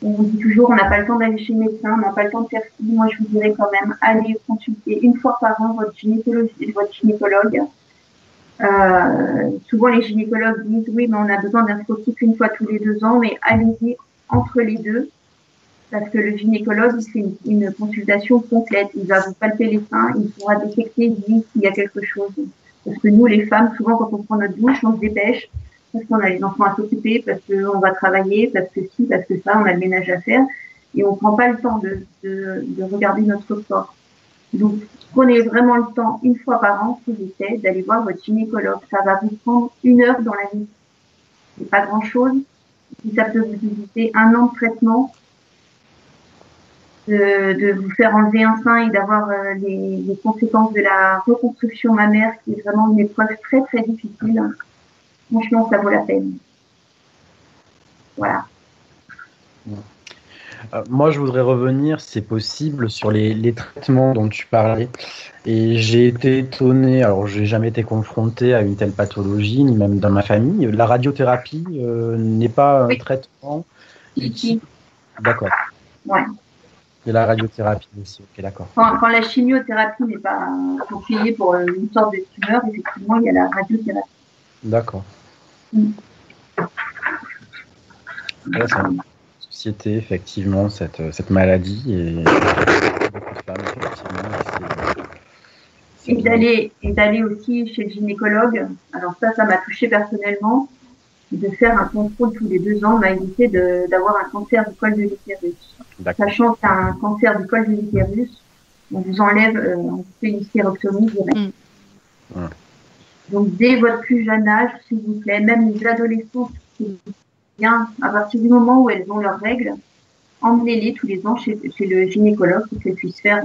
on vous dit toujours, on n'a pas le temps d'aller chez le médecin, on n'a pas le temps de faire ci. Moi, je vous dirais quand même, allez consulter une fois par an votre gynécologue. Souvent, les gynécologues disent, oui, mais on a besoin d'un scotique une fois tous les 2 ans, mais allez-y entre les deux, parce que le gynécologue, il fait une consultation complète. Il va vous palper les seins, il pourra détecter s'il y a quelque chose. Parce que nous, les femmes, souvent, quand on prend notre douche, on se dépêche, parce qu'on a les enfants à s'occuper, parce qu'on va travailler, parce que ci, parce que ça, on a le ménage à faire, et on ne prend pas le temps de regarder notre corps. Donc, prenez vraiment le temps, une fois par an, s'il vous plaît, d'aller voir votre gynécologue. Ça va vous prendre 1 heure dans la nuit. C'est pas grand-chose. Si ça peut vous éviter 1 an de traitement, de vous faire enlever un sein et d'avoir les conséquences de la reconstruction mammaire, qui est vraiment une épreuve très, très difficile. Franchement, ça vaut la peine. Voilà. Moi, je voudrais revenir, si c'est possible, sur les traitements dont tu parlais. Et j'ai été étonné, alors je n'ai jamais été confronté à une telle pathologie, ni même dans ma famille. La radiothérapie n'est pas un traitement utile. D'accord. Ouais. Et la radiothérapie aussi, ok, d'accord. Quand la chimiothérapie n'est pas conseillée pour une sorte de tumeur, effectivement, il y a la radiothérapie. D'accord. Là, c'est une société, effectivement, cette maladie. Et beaucoup de femmes, effectivement. Et d'aller aussi chez le gynécologue. Alors ça m'a touchée personnellement. De faire un contrôle tous les 2 ans m'a évité d'avoir un cancer du col de l'utérus. Sachant qu'un cancer du col de l'utérus, on vous enlève, on vous fait une stérectomie directe. Donc, dès votre plus jeune âge, s'il vous plaît, même les adolescents, c'est bien, à partir du moment où elles ont leurs règles, emmenez-les tous les ans chez le gynécologue pour qu'elles puissent faire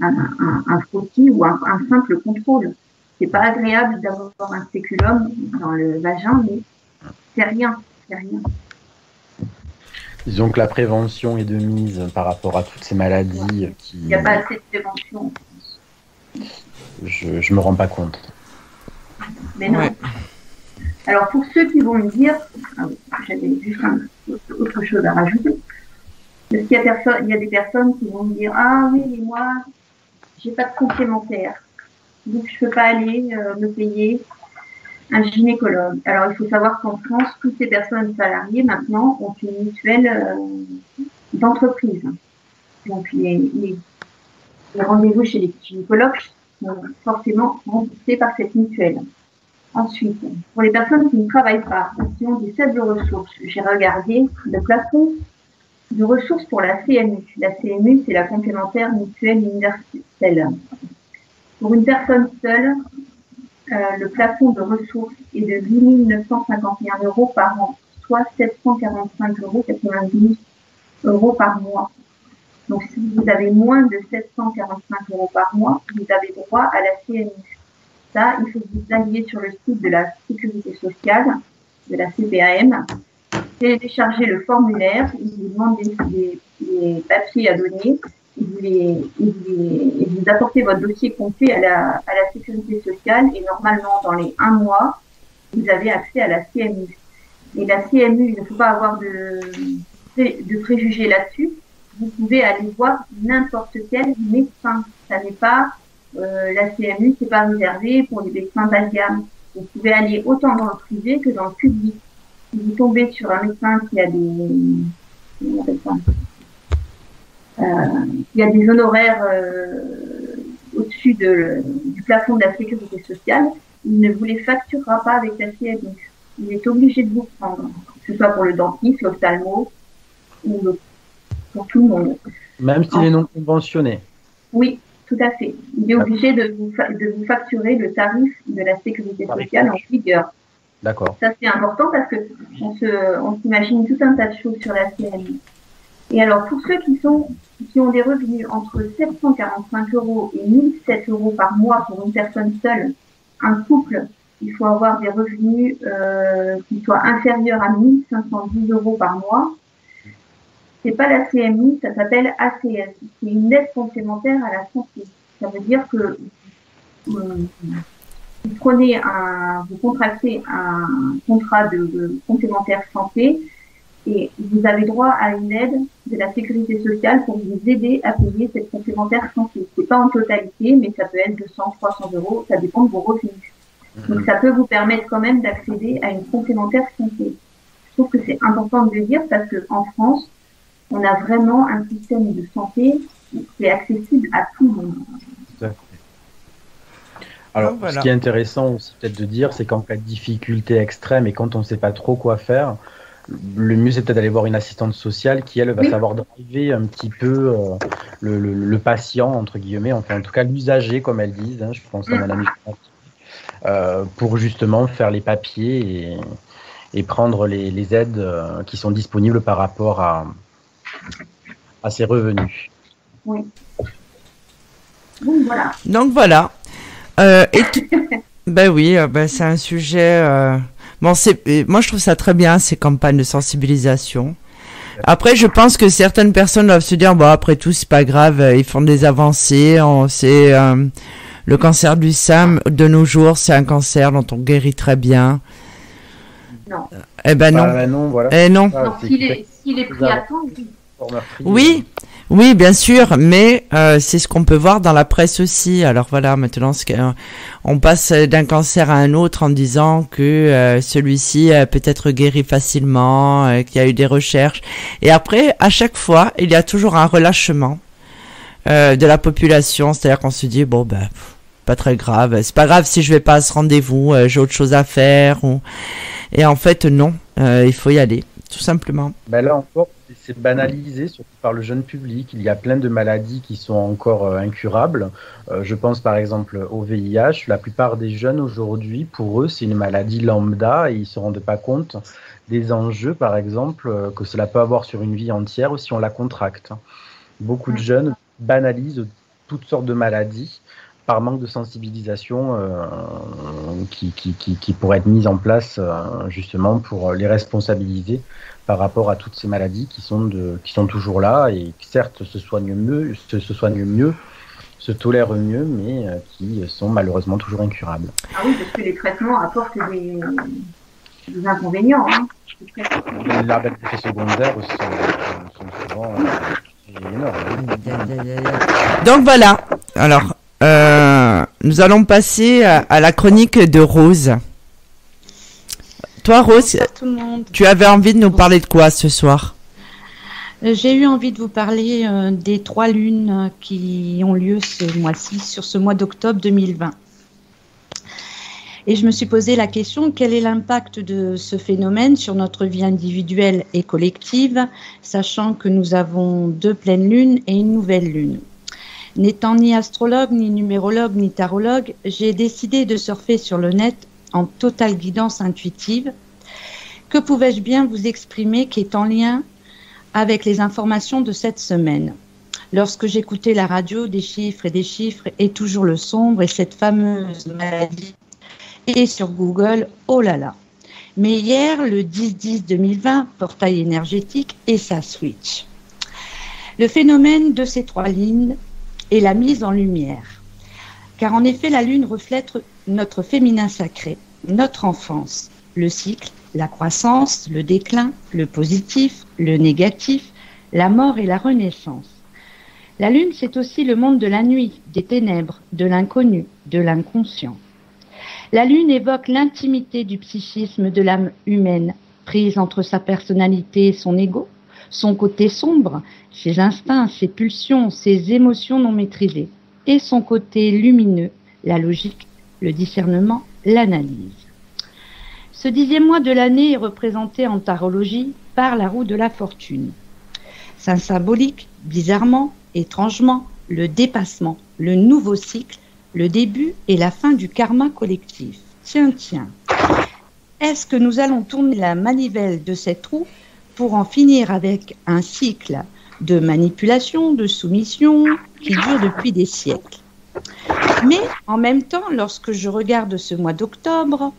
un frottis ou un simple contrôle. C'est pas agréable d'avoir un spéculum dans le vagin, mais c'est rien. Disons que la prévention est de mise par rapport à toutes ces maladies qui... Il n'y a pas assez de prévention. Je me rends pas compte. Mais non. Ouais. Alors, pour ceux qui vont me dire, j'avais juste autre chose à rajouter, parce qu'il y a des personnes qui vont me dire, ah oui, mais moi, j'ai pas de complémentaire, donc je peux pas aller me payer un gynécologue. Alors, il faut savoir qu'en France, toutes ces personnes salariées, maintenant, ont une mutuelle d'entreprise. Donc, les rendez-vous chez les gynécologues sont forcément remboursés par cette mutuelle. Ensuite, pour les personnes qui ne travaillent pas, qui ont des faibles ressources, j'ai regardé le plafond de ressources pour la CMU. La CMU, c'est la complémentaire mutuelle universelle. Pour une personne seule, le plafond de ressources est de 8 951 € par an, soit 745,90 € par mois. Donc, si vous avez moins de 745 € par mois, vous avez droit à la CMU. Ça, il faut que vous alliez sur le site de la Sécurité sociale, de la CPAM, télécharger le formulaire, il vous demande des papiers à donner, et vous apportez votre dossier complet à la Sécurité sociale, et normalement, dans les 1 mois, vous avez accès à la CMU. Et la CMU, il ne faut pas avoir de préjugés là-dessus. Vous pouvez aller voir n'importe quel médecin. Ça n'est pas la CMU, c'est pas réservé pour les médecins bas de gamme. Vous pouvez aller autant dans le privé que dans le public. Si vous tombez sur un médecin qui a Il y a des honoraires au-dessus du plafond de la sécurité sociale. Il ne vous les facturera pas avec la CMU. Il est obligé de vous prendre, que ce soit pour le dentiste, l'ophtalmo ou pour tout le monde. Même s'il est non conventionné. Oui, tout à fait. Il est obligé de vous facturer le tarif de la sécurité sociale en vigueur. D'accord. Ça, c'est important parce que on s'imagine tout un tas de choses sur la CMU. Et alors, pour ceux qui ont des revenus entre 745 € et 1007 € par mois pour une personne seule, un couple, il faut avoir des revenus qui soient inférieurs à 1510 € par mois. C'est pas la CMU, ça s'appelle ACS. C'est une aide complémentaire à la santé. Ça veut dire que vous contractez un contrat de complémentaire santé et vous avez droit à une aide de la sécurité sociale pour vous aider à payer cette complémentaire santé. C'est pas en totalité, mais ça peut être 200, 300 €, ça dépend de vos revenus. Donc ça peut vous permettre quand même d'accéder à une complémentaire santé. Je trouve que c'est important de le dire parce que en France, on a vraiment un système de santé qui est accessible à tout le monde. Alors, ce qui est intéressant aussi peut-être de dire, c'est qu'en cas de difficulté extrême et quand on ne sait pas trop quoi faire, le mieux c'est peut-être d'aller voir une assistante sociale qui, elle, va savoir driver un petit peu le patient, entre guillemets, enfin en tout cas l'usager, comme elles disent, hein, je pense à Madame pour justement faire les papiers et prendre les aides qui sont disponibles par rapport à ses revenus. Oui. Donc voilà. Ben oui, c'est un sujet. Moi je trouve ça très bien ces campagnes de sensibilisation. Après, je pense que certaines personnes doivent se dire, bon, après tout, c'est pas grave, ils font des avancées. C'est le cancer du sein de nos jours, c'est un cancer dont on guérit très bien. Non. Eh ben non. Non, voilà. Non. Donc s'il est pris à temps, Oui, bien sûr, mais c'est ce qu'on peut voir dans la presse aussi. Alors voilà, maintenant on passe d'un cancer à un autre en disant que celui-ci peut être guéri facilement, qu'il y a eu des recherches. Et après, à chaque fois, il y a toujours un relâchement de la population. C'est-à-dire qu'on se dit, bon, pas très grave. C'est pas grave si je vais pas à ce rendez-vous, j'ai autre chose à faire. Et en fait, non, il faut y aller, tout simplement. Là encore, c'est banalisé, surtout par le jeune public. Il y a plein de maladies qui sont encore incurables. Je pense par exemple au VIH. La plupart des jeunes aujourd'hui, pour eux, c'est une maladie lambda et ils ne se rendent pas compte des enjeux, par exemple, que cela peut avoir sur une vie entière si on la contracte. Beaucoup de jeunes banalisent toutes sortes de maladies par manque de sensibilisation qui pourrait être mise en place justement pour les responsabiliser par rapport à toutes ces maladies qui sont toujours là et qui certes se soignent mieux, se tolèrent mieux, mais qui sont malheureusement toujours incurables. Ah oui, parce que les traitements apportent des inconvénients. Hein. Les effets secondaires sont souvent énormes. Donc voilà. Alors, nous allons passer à la chronique de Rose. Toi, Rose, tu avais envie de nous parler de quoi ce soir? J'ai eu envie de vous parler des 3 lunes qui ont lieu ce mois-ci, sur ce mois d'octobre 2020. Et je me suis posé la question, quel est l'impact de ce phénomène sur notre vie individuelle et collective, sachant que nous avons 2 pleines lunes et une nouvelle lune. N'étant ni astrologue, ni numérologue, ni tarologue, j'ai décidé de surfer sur le net en totale guidance intuitive. Que pouvais-je bien vous exprimer qui est en lien avec les informations de cette semaine? Lorsque j'écoutais la radio, des chiffres et toujours le sombre et cette fameuse maladie, et sur Google, oh là là. Mais hier, le 10-10-2020, portail énergétique et ça switch. Le phénomène de ces 3 lignes est la mise en lumière. Car en effet, la lune reflète notre féminin sacré, notre enfance, le cycle, la croissance, le déclin, le positif, le négatif, la mort et la renaissance. La lune, c'est aussi le monde de la nuit, des ténèbres, de l'inconnu, de l'inconscient. La lune évoque l'intimité du psychisme de l'âme humaine, prise entre sa personnalité et son ego, son côté sombre, ses instincts, ses pulsions, ses émotions non maîtrisées, et son côté lumineux, la logique, le discernement, l'analyse. Ce 10e mois de l'année est représenté en tarologie par la roue de la fortune. C'est symbolique, bizarrement, étrangement, le dépassement, le nouveau cycle, le début et la fin du karma collectif. Tiens. Est-ce que nous allons tourner la manivelle de cette roue pour en finir avec un cycle de manipulation, de soumission qui dure depuis des siècles? Mais en même temps, lorsque je regarde ce mois d'octobre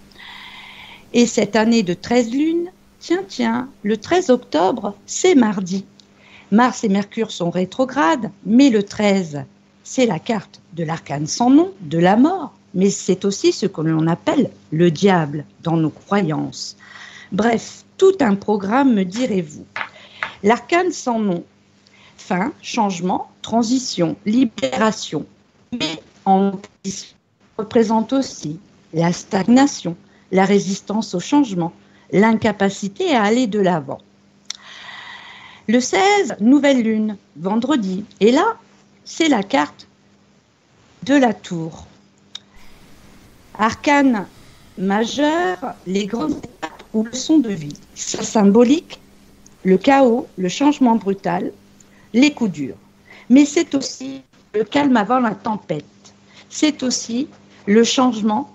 et cette année de 13 lunes, tiens, le 13 octobre, c'est mardi. Mars et Mercure sont rétrogrades, mais le 13, c'est la carte de l'arcane sans nom, de la mort, mais c'est aussi ce que l'on appelle le diable dans nos croyances. Bref, tout un programme, me direz-vous. L'arcane sans nom, fin, changement, transition, libération, mais en représente aussi la stagnation, la résistance au changement, l'incapacité à aller de l'avant. Le 16, nouvelle lune, vendredi, et là, c'est la carte de la tour. Arcane majeur, les grandes étapes ou leçons de vie. Ça symbolique le chaos, le changement brutal, les coups durs. Mais c'est aussi le calme avant la tempête. C'est aussi le changement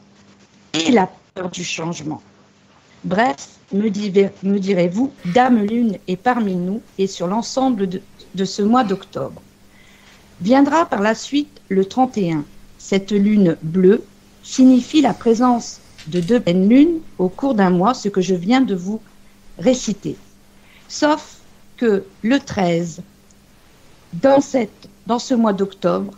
et la peur du changement. Bref, me direz-vous, Dame Lune est parmi nous et sur l'ensemble de ce mois d'octobre. Viendra par la suite le 31. Cette lune bleue signifie la présence de 2 pleines lunes au cours d'un mois, ce que je viens de vous réciter. Sauf que le 13, dans ce mois d'octobre,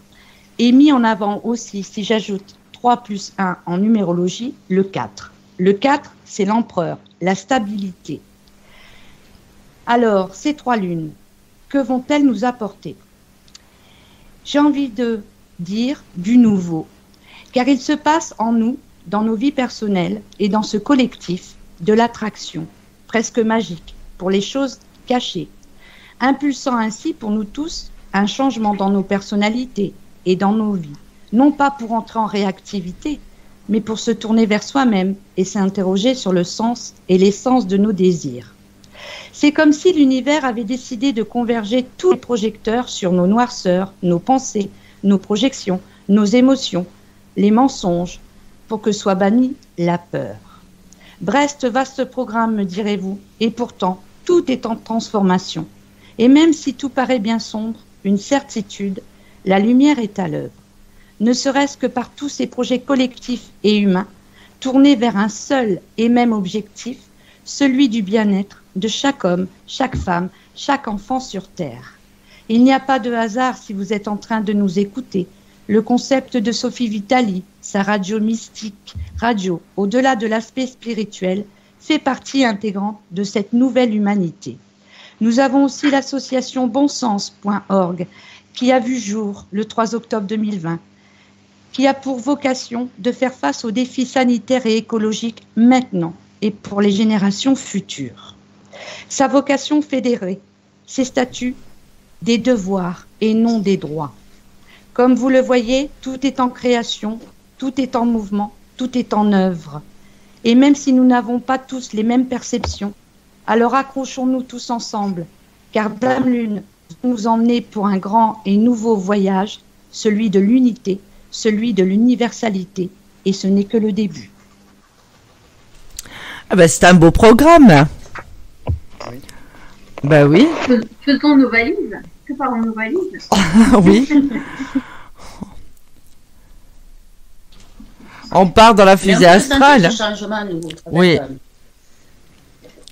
est mis en avant aussi, si j'ajoute 3 plus 1 en numérologie, le 4. Le 4, c'est l'empereur, la stabilité. Alors, ces 3 lunes, que vont-elles nous apporter? J'ai envie de dire du nouveau, car il se passe en nous, dans nos vies personnelles et dans ce collectif, de l'attraction, presque magique, pour les choses cachées, impulsant ainsi pour nous tous un changement dans nos personnalités et dans nos vies, non pas pour entrer en réactivité, mais pour se tourner vers soi-même et s'interroger sur le sens et l'essence de nos désirs. C'est comme si l'univers avait décidé de converger tous les projecteurs sur nos noirceurs, nos pensées, nos projections, nos émotions, les mensonges, pour que soit bannie la peur. Brest, vaste programme, me direz-vous, et pourtant, tout est en transformation. Et même si tout paraît bien sombre, une certitude, la lumière est à l'œuvre. Ne serait-ce que par tous ces projets collectifs et humains, tournés vers un seul et même objectif, celui du bien-être de chaque homme, chaque femme, chaque enfant sur Terre. Il n'y a pas de hasard si vous êtes en train de nous écouter. Le concept de Sophie Vitali, sa radio mystique, radio, au-delà de l'aspect spirituel, fait partie intégrante de cette nouvelle humanité. Nous avons aussi l'association bonsens.org qui a vu jour le 3 octobre 2020, qui a pour vocation de faire face aux défis sanitaires et écologiques maintenant et pour les générations futures. Sa vocation fédérée, ses statuts, des devoirs et non des droits. Comme vous le voyez, tout est en création, tout est en mouvement, tout est en œuvre. Et même si nous n'avons pas tous les mêmes perceptions, alors accrochons-nous tous ensemble, car Dame Lune nous emmener pour un grand et nouveau voyage, celui de l'unité, celui de l'universalité, et ce n'est que le début. Ah ben, c'est un beau programme. Oui. Ben oui. Faisons nos valises. Préparons nos valises. Oui. On part dans la fusée astrale. Oui.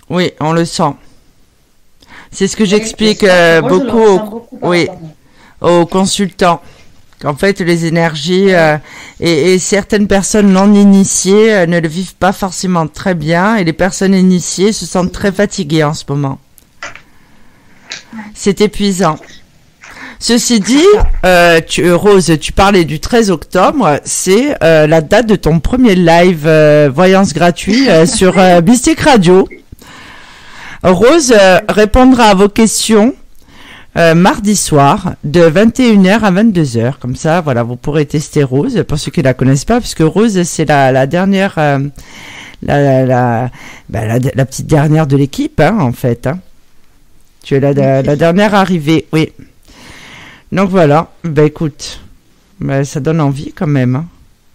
Oui, on le sent. C'est ce que j'explique beaucoup aux consultants. Qu'en fait, les énergies et certaines personnes non initiées ne le vivent pas forcément très bien, et les personnes initiées se sentent très fatiguées en ce moment. C'est épuisant. Ceci dit, Rose, tu parlais du 13 octobre, c'est la date de ton premier live voyance gratuit sur Mystique Radio. Rose répondra à vos questions mardi soir de 21h à 22h. Comme ça, voilà, vous pourrez tester Rose pour ceux qui la connaissent pas, puisque Rose c'est la dernière, la petite dernière de l'équipe, hein, en fait. Hein. Tu es la dernière arrivée, oui. Donc voilà, écoute, ça donne envie quand même. Hein.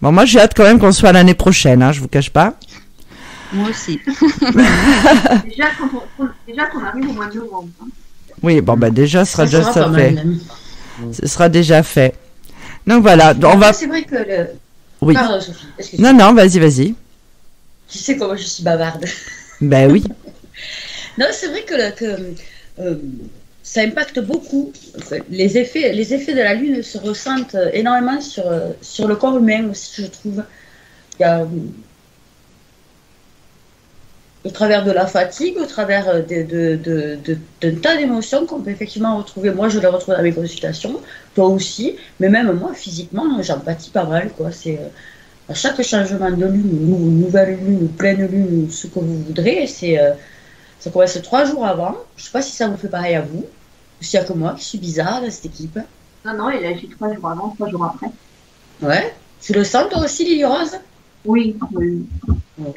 Bon, moi j'ai hâte quand même qu'on soit l'année prochaine, hein, je vous cache pas. Moi aussi. déjà qu'on arrive au mois de novembre. Hein. Oui, bon, déjà, ce sera déjà ça fait. Ce sera déjà fait. Donc voilà, on va. C'est vrai que le. Oui. Pardon, Sophie. Excuse-moi. Non, vas-y. Tu sais comment je suis bavarde. Ben oui. Non, c'est vrai que ça impacte beaucoup. Les effets de la Lune se ressentent énormément sur le corps humain aussi, je trouve. Il y a. Au travers de la fatigue, au travers d'un tas d'émotions qu'on peut effectivement retrouver. Moi, je les retrouve dans mes consultations, toi aussi, mais même moi, physiquement, j'en pâtis pas mal, quoi. C'est à chaque changement de lune, nouvelle lune, pleine lune, ce que vous voudrez, ça commence 3 jours avant. Je sais pas si ça vous fait pareil à vous, ou s'il y a que moi qui suis bizarre dans cette équipe. Non, il agit 3 jours avant, 3 jours après. Ouais. Tu le sens toi aussi, Lily Rose? Oui.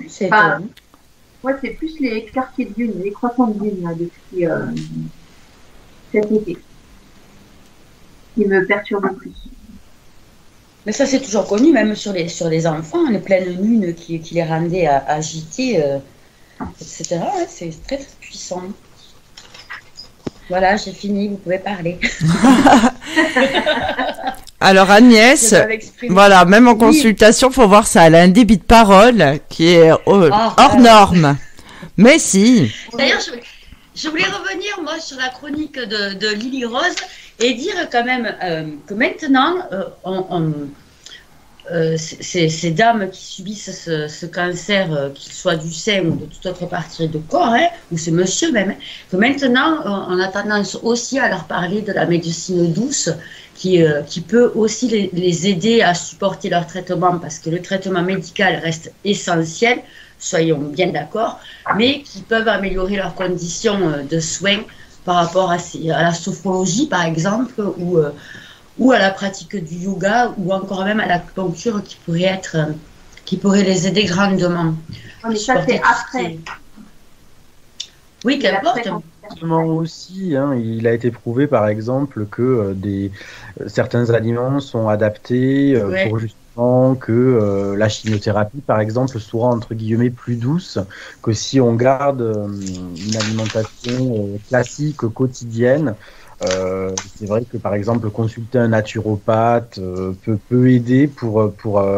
C'est moi, c'est plus les quartiers de lune, les croissants de lune, là, depuis cet été, qui me perturbent le plus. Mais ça, c'est toujours connu, même sur les enfants, les pleines lunes qui les rendaient agités, etc. Ouais, c'est très, très puissant. Voilà, j'ai fini, vous pouvez parler. Alors Agnès, voilà, même en consultation, faut voir ça. Elle a un débit de parole qui est hors norme. Mais si. D'ailleurs, je voulais revenir moi sur la chronique de Lily Rose et dire quand même que maintenant, ces dames qui subissent ce cancer, qu'il soit du sein ou de toute autre partie de corps, hein, ou ce monsieur même, que maintenant on a tendance aussi à leur parler de la médecine douce qui peut aussi les aider à supporter leur traitement, parce que le traitement médical reste essentiel, soyons bien d'accord, mais qui peuvent améliorer leurs conditions de soins par rapport à la sophrologie par exemple, ou à la pratique du yoga, ou encore même à l'acupuncture qui pourrait les aider grandement. Mais ça, c'est après. Oui, qu'importe. Aussi, hein, il a été prouvé par exemple que certains aliments sont adaptés pour justement que la chimiothérapie par exemple soit entre guillemets plus douce que si on garde une alimentation classique quotidienne. C'est vrai que par exemple consulter un naturopathe peut aider pour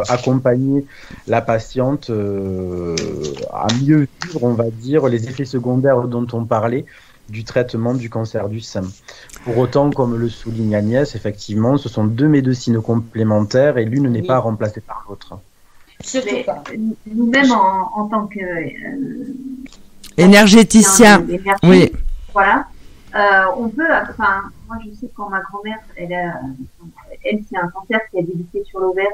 accompagner la patiente à mieux vivre, on va dire, les effets secondaires dont on parlait du traitement du cancer du sein. Pour autant, comme le souligne Agnès, effectivement, ce sont 2 médecines complémentaires et l'une n'est pas remplacée par l'autre. Nous-mêmes, en tant que énergéticien, oui. Voilà. On peut, moi je sais que quand ma grand-mère, elle c'est un cancer qui a débuté sur l'ovaire.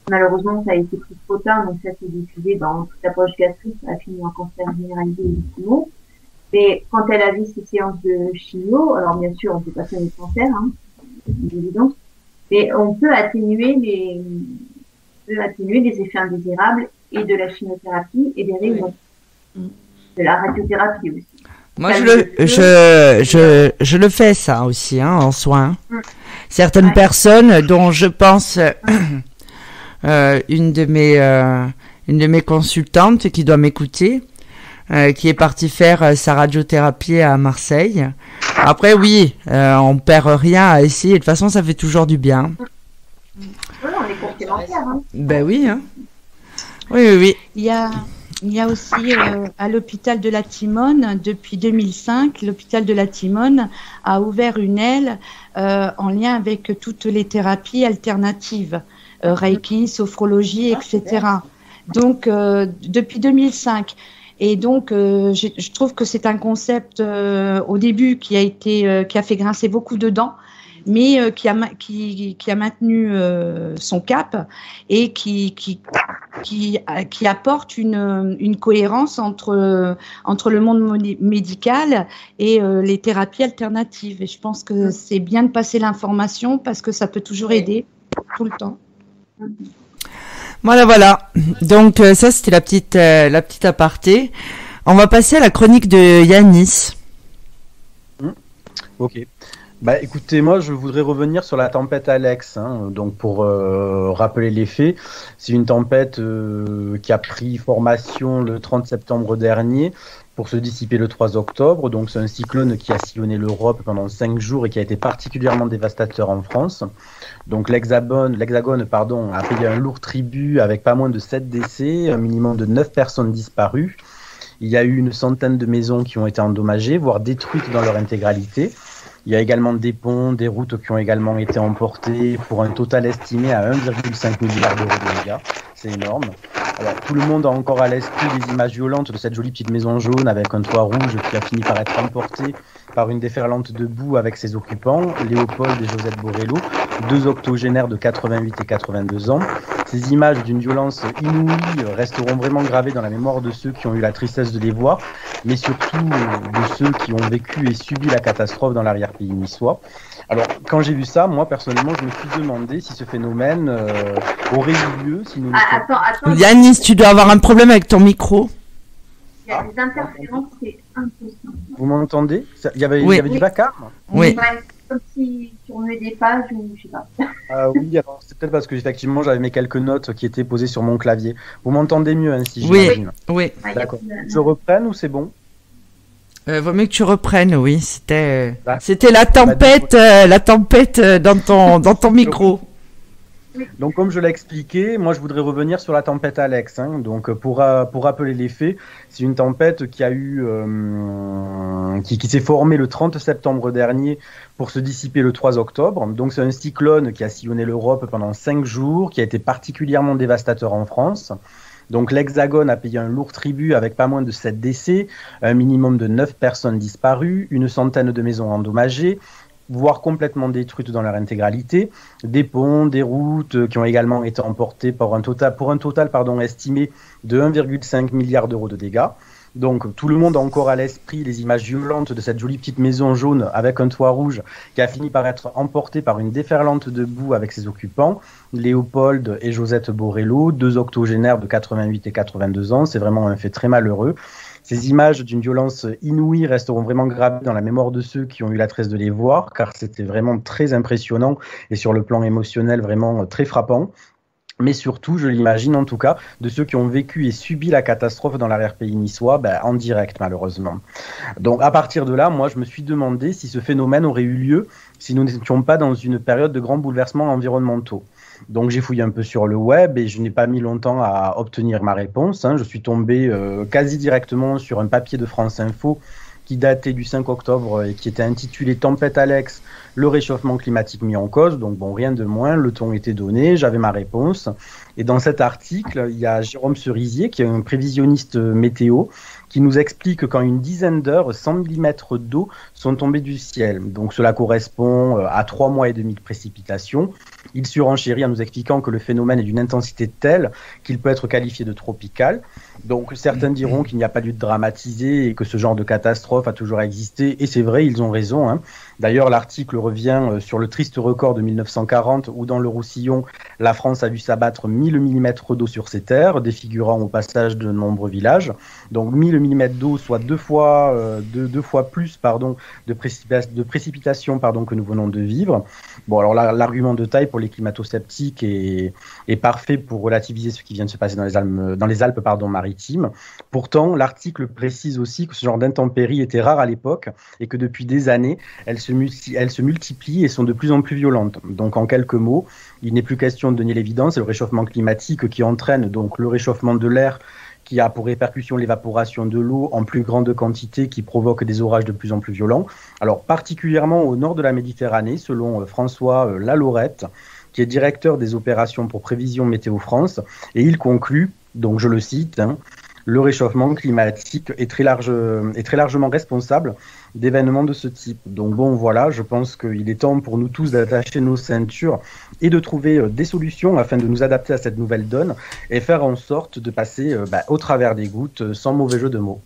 Malheureusement, ça a été pris trop tard, donc ça s'est diffusé dans toute la poche gastrique, ça a fini en cancer généralisé du poumon. Mais quand elle a vu ces séances de chimio, alors bien sûr, on ne peut pas faire le cancer, hein, c'est évident, mais on peut atténuer les effets indésirables et de la chimiothérapie et des rayons, de la radiothérapie aussi. Moi, je le fais ça aussi, hein, en soins. Certaines personnes, dont je pense une de mes consultantes qui doit m'écouter, qui est partie faire sa radiothérapie à Marseille. Après, oui, on perd rien à essayer. De toute façon, ça fait toujours du bien. On est complémentaires. Hein. Ben oui, hein. Oui. Il y a aussi à l'hôpital de la Timone, depuis 2005, l'hôpital de la Timone a ouvert une aile en lien avec toutes les thérapies alternatives, Reiki, sophrologie, etc. Donc, depuis 2005. Et donc, je trouve que c'est un concept au début qui a fait grincer beaucoup de dents, mais qui a maintenu son cap et qui qui apporte une cohérence entre le monde médical et les thérapies alternatives. Et je pense que c'est bien de passer l'information parce que ça peut toujours aider tout le temps. Voilà. Donc ça c'était la petite aparté. On va passer à la chronique de Yanis. Ok. Bah écoutez, moi je voudrais revenir sur la tempête Alex. Donc pour rappeler les faits, c'est une tempête qui a pris formation le 30 septembre dernier pour se dissiper le 3 octobre. Donc c'est un cyclone qui a sillonné l'Europe pendant 5 jours et qui a été particulièrement dévastateur en France. Donc l'Hexagone a payé un lourd tribut avec pas moins de 7 décès, un minimum de 9 personnes disparues. Il y a eu une centaine de maisons qui ont été endommagées, voire détruites dans leur intégralité. Il y a également des ponts, des routes qui ont également été emportées pour un total estimé à 1,5 milliard d'euros de dégâts. C'est énorme. Alors, tout le monde a encore à l'esprit les images violentes de cette jolie petite maison jaune avec un toit rouge qui a fini par être emporté par une déferlante de boue avec ses occupants, Léopold et Josette Borrello, 2 octogénaires de 88 et 82 ans. Ces images d'une violence inouïe resteront vraiment gravées dans la mémoire de ceux qui ont eu la tristesse de les voir, mais surtout de ceux qui ont vécu et subi la catastrophe dans l'arrière-pays niçois. Alors, quand j'ai vu ça, moi, personnellement, je me suis demandé si ce phénomène aurait eu lieu, si nous... Attends. Yanis, tu dois avoir un problème avec ton micro. Il y a des interférences, c'est impossible. Vous m'entendez ? Il y avait du vacarme ? Oui. Ouais, comme si tu remets des pages ou je sais pas. Oui, alors c'est peut-être parce que effectivement j'avais mes quelques notes qui étaient posées sur mon clavier. Vous m'entendez mieux ainsi, j'imagine. Oui. D'accord. Je reprenne ou c'est bon ? Vaut mieux que tu reprennes, oui. C'était D'accord. la tempête dans ton micro. Donc comme je l'ai expliqué, moi je voudrais revenir sur la tempête Alex. Donc pour rappeler les faits, c'est une tempête qui a eu qui s'est formée le 30 septembre dernier pour se dissiper le 3 octobre. Donc c'est un cyclone qui a sillonné l'Europe pendant 5 jours, qui a été particulièrement dévastateur en France. Donc l'Hexagone a payé un lourd tribut avec pas moins de 7 décès, un minimum de 9 personnes disparues, une centaine de maisons endommagées, voire complètement détruites dans leur intégralité, des ponts, des routes qui ont également été emportées pour un total estimé de 1,5 milliard d'euros de dégâts. Donc tout le monde a encore à l'esprit les images violentes de cette jolie petite maison jaune avec un toit rouge qui a fini par être emportée par une déferlante de boue avec ses occupants, Léopold et Josette Borrello, 2 octogénaires de 88 et 82 ans. C'est vraiment un fait très malheureux. Ces images d'une violence inouïe resteront vraiment gravées dans la mémoire de ceux qui ont eu la tristesse de les voir, car c'était vraiment très impressionnant et sur le plan émotionnel vraiment très frappant. Mais surtout, je l'imagine en tout cas, de ceux qui ont vécu et subi la catastrophe dans l'arrière-pays niçois, en direct malheureusement. Donc à partir de là, moi je me suis demandé si ce phénomène aurait eu lieu si nous n'étions pas dans une période de grands bouleversements environnementaux. Donc j'ai fouillé un peu sur le web et je n'ai pas mis longtemps à obtenir ma réponse. Je suis tombé quasi directement sur un papier de France Info qui datait du 5 octobre et qui était intitulé « Tempête Alex, le réchauffement climatique mis en cause ». Donc bon, rien de moins, le ton était donné, j'avais ma réponse. Et dans cet article, il y a Jérôme Cerisier, qui est un prévisionniste météo, qui nous explique que quand une dizaine d'heures, 100 mm d'eau sont tombés du ciel. Donc cela correspond à 3 mois et demi de précipitations. Il surenchérit en nous expliquant que le phénomène est d'une intensité telle qu'il peut être qualifié de tropical. Donc certains diront qu'il n'y a pas lieu de dramatiser et que ce genre de catastrophe a toujours existé. Et c'est vrai, ils ont raison. D'ailleurs, l'article revient sur le triste record de 1940 où dans le Roussillon, la France a vu s'abattre 1000 mm d'eau sur ses terres, défigurant au passage de nombreux villages. Donc 1000 mm d'eau, soit deux fois plus de précipitations que nous venons de vivre. Bon, alors là, l'argument de taille pour les climato-sceptiques est parfait pour relativiser ce qui vient de se passer dans les Alpes maritimes. Pourtant, l'article précise aussi que ce genre d'intempéries était rare à l'époque et que depuis des années, elles se multiplient et sont de plus en plus violentes. Donc en quelques mots, il n'est plus question de donner l'évidence, c'est le réchauffement climatique qui entraîne donc le réchauffement de l'air qui a pour répercussion l'évaporation de l'eau en plus grande quantité qui provoque des orages de plus en plus violents. Alors particulièrement au nord de la Méditerranée, selon François Lalorette, qui est directeur des opérations pour Prévision Météo France, et il conclut, donc je le cite, le réchauffement climatique est très largement responsable d'événements de ce type. Donc bon, voilà, je pense qu'il est temps pour nous tous d'attacher nos ceintures et de trouver des solutions afin de nous adapter à cette nouvelle donne et faire en sorte de passer au travers des gouttes sans mauvais jeu de mots.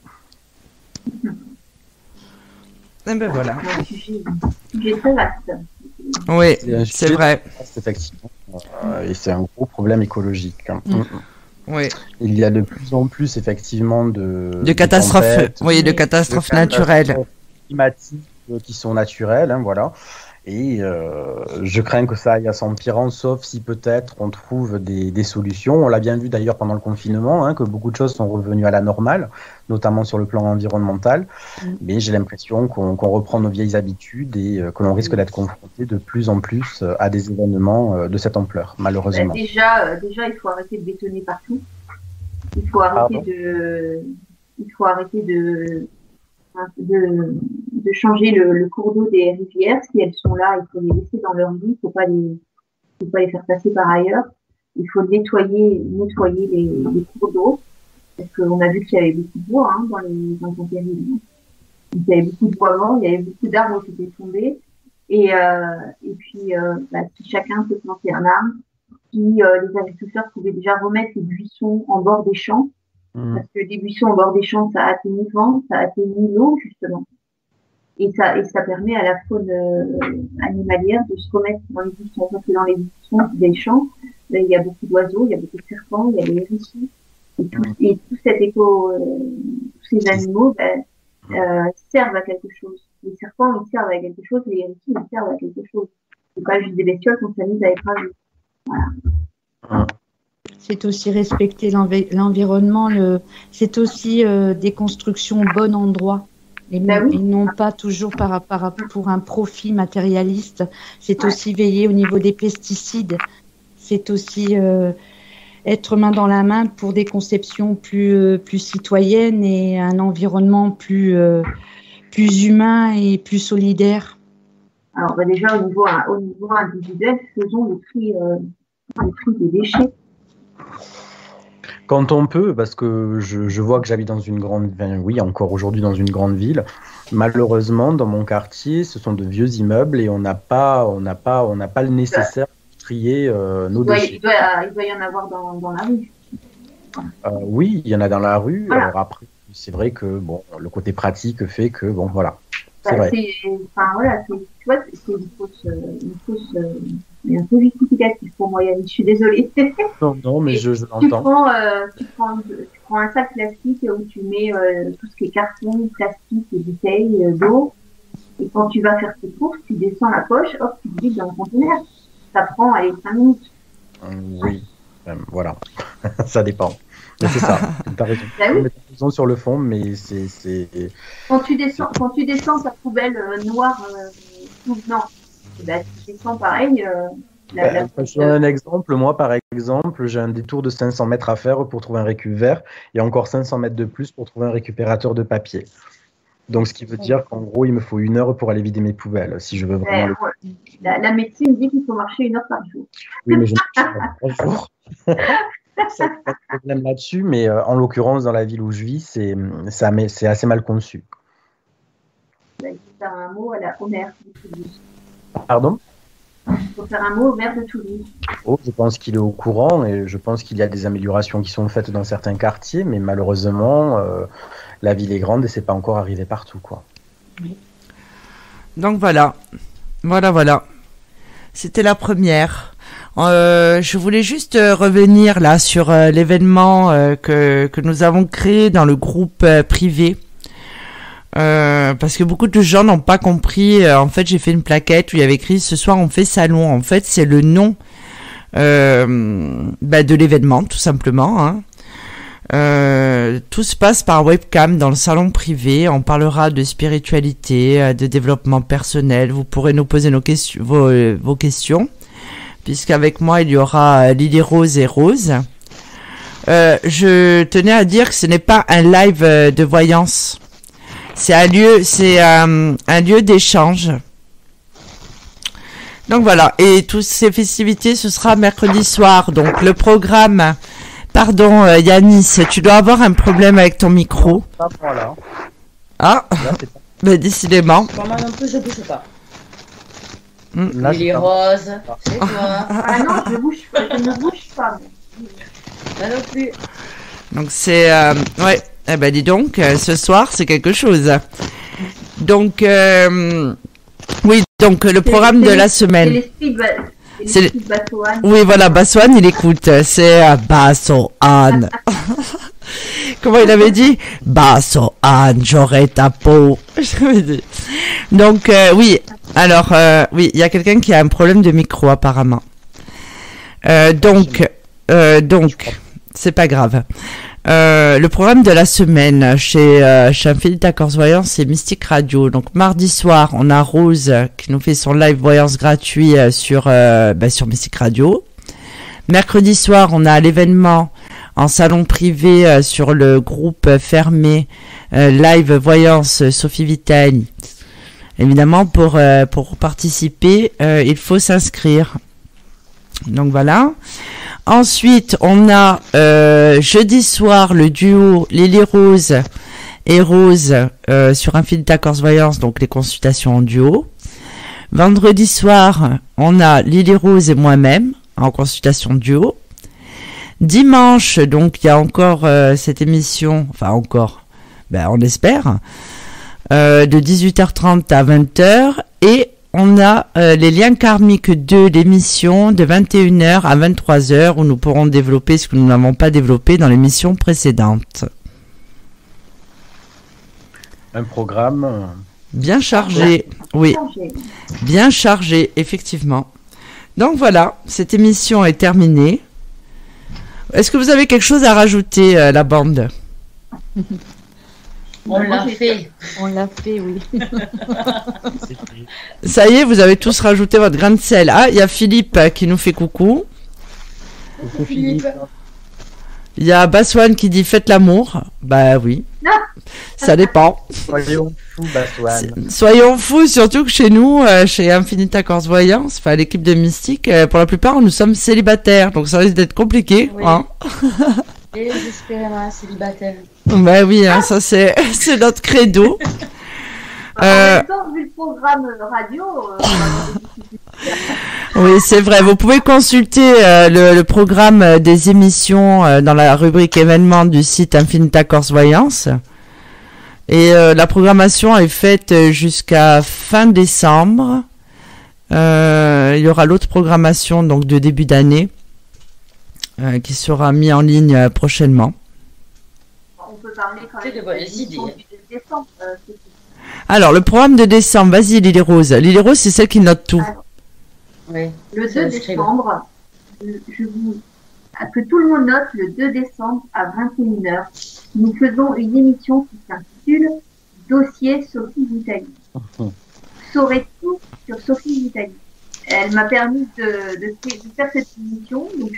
Et ben voilà. J'ai très vaste. Oui, c'est vrai. Effectivement. Et c'est un gros problème écologique. Hein. Oui. Il y a de plus en plus effectivement de catastrophes, tempêtes, de catastrophes naturelles, climatiques qui sont naturelles, hein, voilà. Et je crains que ça aille à s'empirant, sauf si peut-être on trouve des solutions. On l'a bien vu d'ailleurs pendant le confinement, hein, que beaucoup de choses sont revenues à la normale, notamment sur le plan environnemental. Mais j'ai l'impression qu'on reprend nos vieilles habitudes et que l'on risque d'être confronté de plus en plus à des événements de cette ampleur, malheureusement. Déjà, il faut arrêter de bétonner partout. Il faut arrêter de changer le cours d'eau des rivières. Si elles sont là, il faut les laisser dans leur vie. Il faut pas les faire passer par ailleurs. Il faut nettoyer les cours d'eau. Parce qu'on a vu qu'il y avait beaucoup de bois, dans les intempéries. Il y avait beaucoup de bois avant, il y avait beaucoup d'arbres qui étaient tombés. Et puis, si chacun peut planter un arbre, si les agriculteurs pouvaient déjà remettre les buissons en bord des champs, parce que des buissons au bord des champs, ça atténue le vent, ça atténue l'eau, justement. Et ça permet à la faune animalière de se remettre dans les buissons. Parce que dans les buissons des champs, il y a beaucoup d'oiseaux, il y a beaucoup de serpents, il y a des hérissons. Et tout cet tous ces animaux servent à quelque chose. Les serpents, ils servent à quelque chose, les hérissons, ils servent à quelque chose. C'est pas juste des bestioles qu'on s'amuse à écraser. Voilà. C'est aussi respecter l'environnement, c'est aussi des constructions au bon endroit. Et non pas toujours pour un profit matérialiste. C'est aussi veiller au niveau des pesticides. C'est aussi être main dans la main pour des conceptions plus citoyennes et un environnement plus humain et plus solidaire. Alors déjà au niveau individuel, faisons le tri des déchets. Quand on peut, parce que je vois que j'habite dans une grande ville, oui, encore aujourd'hui dans une grande ville. Malheureusement, dans mon quartier, ce sont de vieux immeubles et on n'a pas le nécessaire pour trier nos déchets. Il doit y en avoir dans la rue. Oui, il y en a dans la rue. Voilà. Alors après, c'est vrai que le côté pratique fait que voilà. C'est vrai. Tu vois, c'est une fausse un peu justificatif pour moi, Yannick. Je suis désolée. Non, mais je l'entends. Tu prends un sac plastique où tu mets tout ce qui est carton, plastique et bouteilles d'eau. Et quand tu vas faire tes courses, tu descends la poche, hop, tu le vides dans le conteneur. Ça prend 5 minutes. Oui, voilà. Ça dépend. Mais c'est ça. T'as raison. Bah oui. T'as raison sur le fond, mais c'est. Quand tu descends ta poubelle noire, non. Tu descends pareil. Je donne un exemple. Moi, par exemple, j'ai un détour de 500 mètres à faire pour trouver un récup vert et encore 500 mètres de plus pour trouver un récupérateur de papier. Donc, ce qui veut dire qu'en gros, il me faut 1 heure pour aller vider mes poubelles, si je veux vraiment la médecine dit qu'il faut marcher 1 heure par jour. Oui, mais je ne marche pas 3 jours. C'est pas de problème là-dessus, mais en l'occurrence, dans la ville où je vis, c'est assez mal conçu. Il faut faire un mot au maire de Toulouse. Pardon ? Il faut faire un mot au maire de Toulouse. Je pense qu'il est au courant et je pense qu'il y a des améliorations qui sont faites dans certains quartiers, mais malheureusement, la ville est grande et c'est pas encore arrivé partout, quoi. Oui. Donc voilà. C'était la première. Je voulais juste revenir là sur l'événement que nous avons créé dans le groupe privé. Parce que beaucoup de gens n'ont pas compris. En fait, j'ai fait une plaquette où il y avait écrit « Ce soir, on fait salon ». En fait, c'est le nom de l'événement, tout simplement. Hein. Tout se passe par webcam dans le salon privé. On parlera de spiritualité, de développement personnel. Vous pourrez nous poser vos questions. Puisqu'avec moi, il y aura Lily Rose et Rose. Je tenais à dire que ce n'est pas un live de voyance. C'est un lieu d'échange. Donc voilà. Et toutes ces festivités, ce sera mercredi soir. Donc le programme Pardon, Yanis, tu dois avoir un problème avec ton micro. Pas moi là. Ah, Là, c'est pas. mais décidément. Pour moi non plus, je bouge pas. Là, Lily c'est pas. Rose, c'est toi. Ah non, je bouge pas, je ne bouge pas. Moi non plus. Donc c'est... ouais, eh ben dis donc, ce soir, c'est quelque chose. Donc, oui, donc le programme de la C'est semaine. l'esprit de C'est l'esprit de Bassoane. Oui, voilà, Bassoane, il écoute. C'est Bassoane. Comment il avait dit? Bassoane, j'aurai ta peau. J'avais dit. Donc, oui. Alors, oui, il y a quelqu'un qui a un problème de micro, apparemment. Donc, c'est pas grave. Le programme de la semaine chez Infinita Corse Voyance, c'est Mystique Radio. Donc mardi soir, on a Rose qui nous fait son live voyance gratuit sur Mystique Radio. Mercredi soir, on a l'événement en salon privé sur le groupe fermé live voyance Sophie Vitali. Évidemment, pour participer, il faut s'inscrire. Donc voilà. Ensuite, on a jeudi soir le duo Lily Rose et Rose sur Infinita Corse Voyance, donc les consultations en duo. Vendredi soir, on a Lily Rose et moi-même en consultation duo. Dimanche, donc il y a encore cette émission, enfin encore, on espère, de 18h30 à 20h, et on a les liens karmiques 2, l'émission de 21h à 23h où nous pourrons développer ce que nous n'avons pas développé dans l'émission précédente. Un programme. Bien chargé, oui, bien chargé, effectivement. Donc voilà, cette émission est terminée. Est-ce que vous avez quelque chose à rajouter, la bande? On l'a fait. On l'a fait, oui. Ça y est, vous avez tous rajouté votre grain de sel. Ah, il y a Philippe qui nous fait coucou. Coucou Philippe. Il y a Bassoane qui dit faites l'amour. Bah oui. Ça dépend. Soyons fous, Bassoane. Soyons fous, surtout que chez nous, chez Infinita Corse Voyance, enfin l'équipe de Mystique, pour la plupart, nous sommes célibataires. Donc ça risque d'être compliqué. Oui. Hein. Et désespérément célibataire. Bah oui, hein, ça c'est notre credo. En même temps, vu le programme radio, Oui, c'est vrai. Vous pouvez consulter le programme des émissions dans la rubrique événements du site Infinita Corse Voyance. Et la programmation est faite jusqu'à fin décembre. Il y aura l'autre programmation donc de début d'année qui sera mis en ligne prochainement. on peut parler quand C'est même de bonnes l'émission idées. du décembre. Alors, le programme de décembre, vas-y Lily Rose. Lily Rose, c'est celle qui note tout. Oui. Le Ça 2 inscrit. décembre, je vous que tout le monde note le 2 décembre à 21h. Nous faisons une émission qui s'intitule Dossier Sophie Vitali. Saurez tout sur Sophie Vitali. Elle m'a permis de faire cette émission, donc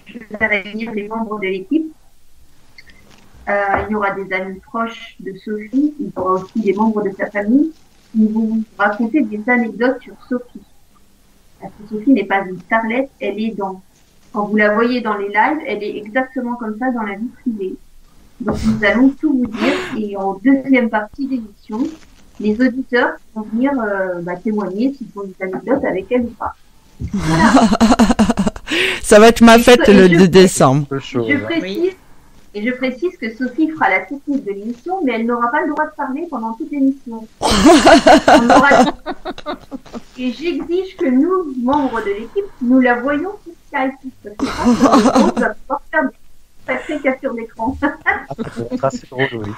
je vais réunir les membres de l'équipe. Il y aura des amis proches de Sophie, il y aura aussi des membres de sa famille qui vont vous raconter des anecdotes sur Sophie. Parce que Sophie n'est pas une starlette, elle est quand vous la voyez dans les lives, elle est exactement comme ça dans la vie privée. Donc nous allons tout vous dire et en deuxième partie d'émission, les auditeurs vont venir témoigner s'ils ont des anecdotes avec elle ou pas. Voilà. Ça va être ma fête le 2 décembre. Peu chaud. Je précise que Sophie fera la technique de l'émission, mais elle n'aura pas le droit de parler pendant toute l'émission. Et j'exige que nous, membres de l'équipe, nous la voyons sur Skype. Parce que on va pouvoir faire des sacrées captures d'écran. Ça, c'est drôle, oui.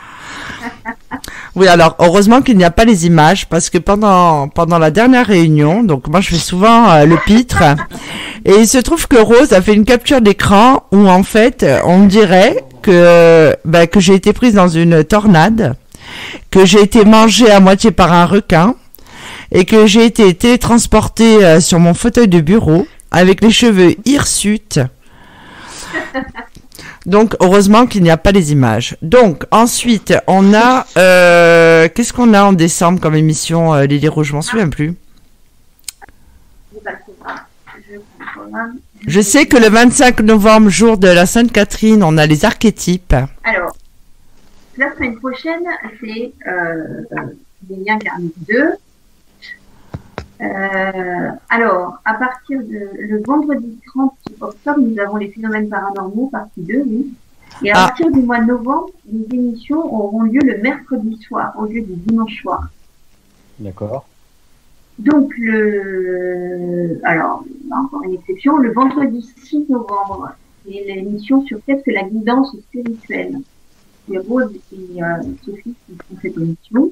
Oui, alors heureusement qu'il n'y a pas les images parce que pendant la dernière réunion, donc moi je fais souvent le pitre et il se trouve que Rose a fait une capture d'écran où en fait on dirait que j'ai été prise dans une tornade, que j'ai été mangée à moitié par un requin et que j'ai été télétransportée sur mon fauteuil de bureau avec les cheveux hirsutes. Donc, heureusement qu'il n'y a pas les images. Donc, ensuite, on a... qu'est-ce qu'on a en décembre comme émission, Lily Rouge? Je m'en souviens plus. Je sais que le 25 novembre, jour de la Sainte Catherine, on a les archétypes. Alors, la semaine prochaine, c'est les liens karmiques 2. Alors, à partir de le vendredi 30 octobre, nous avons les phénomènes paranormaux, partie 2, oui. Et à partir du mois de novembre, les émissions auront lieu le mercredi soir, au lieu du dimanche soir. D'accord. Donc, alors, encore une exception, le vendredi 6 novembre, c'est l'émission sur qu'est-ce que la guidance spirituelle. C'est Rose et Sophie qui font cette émission.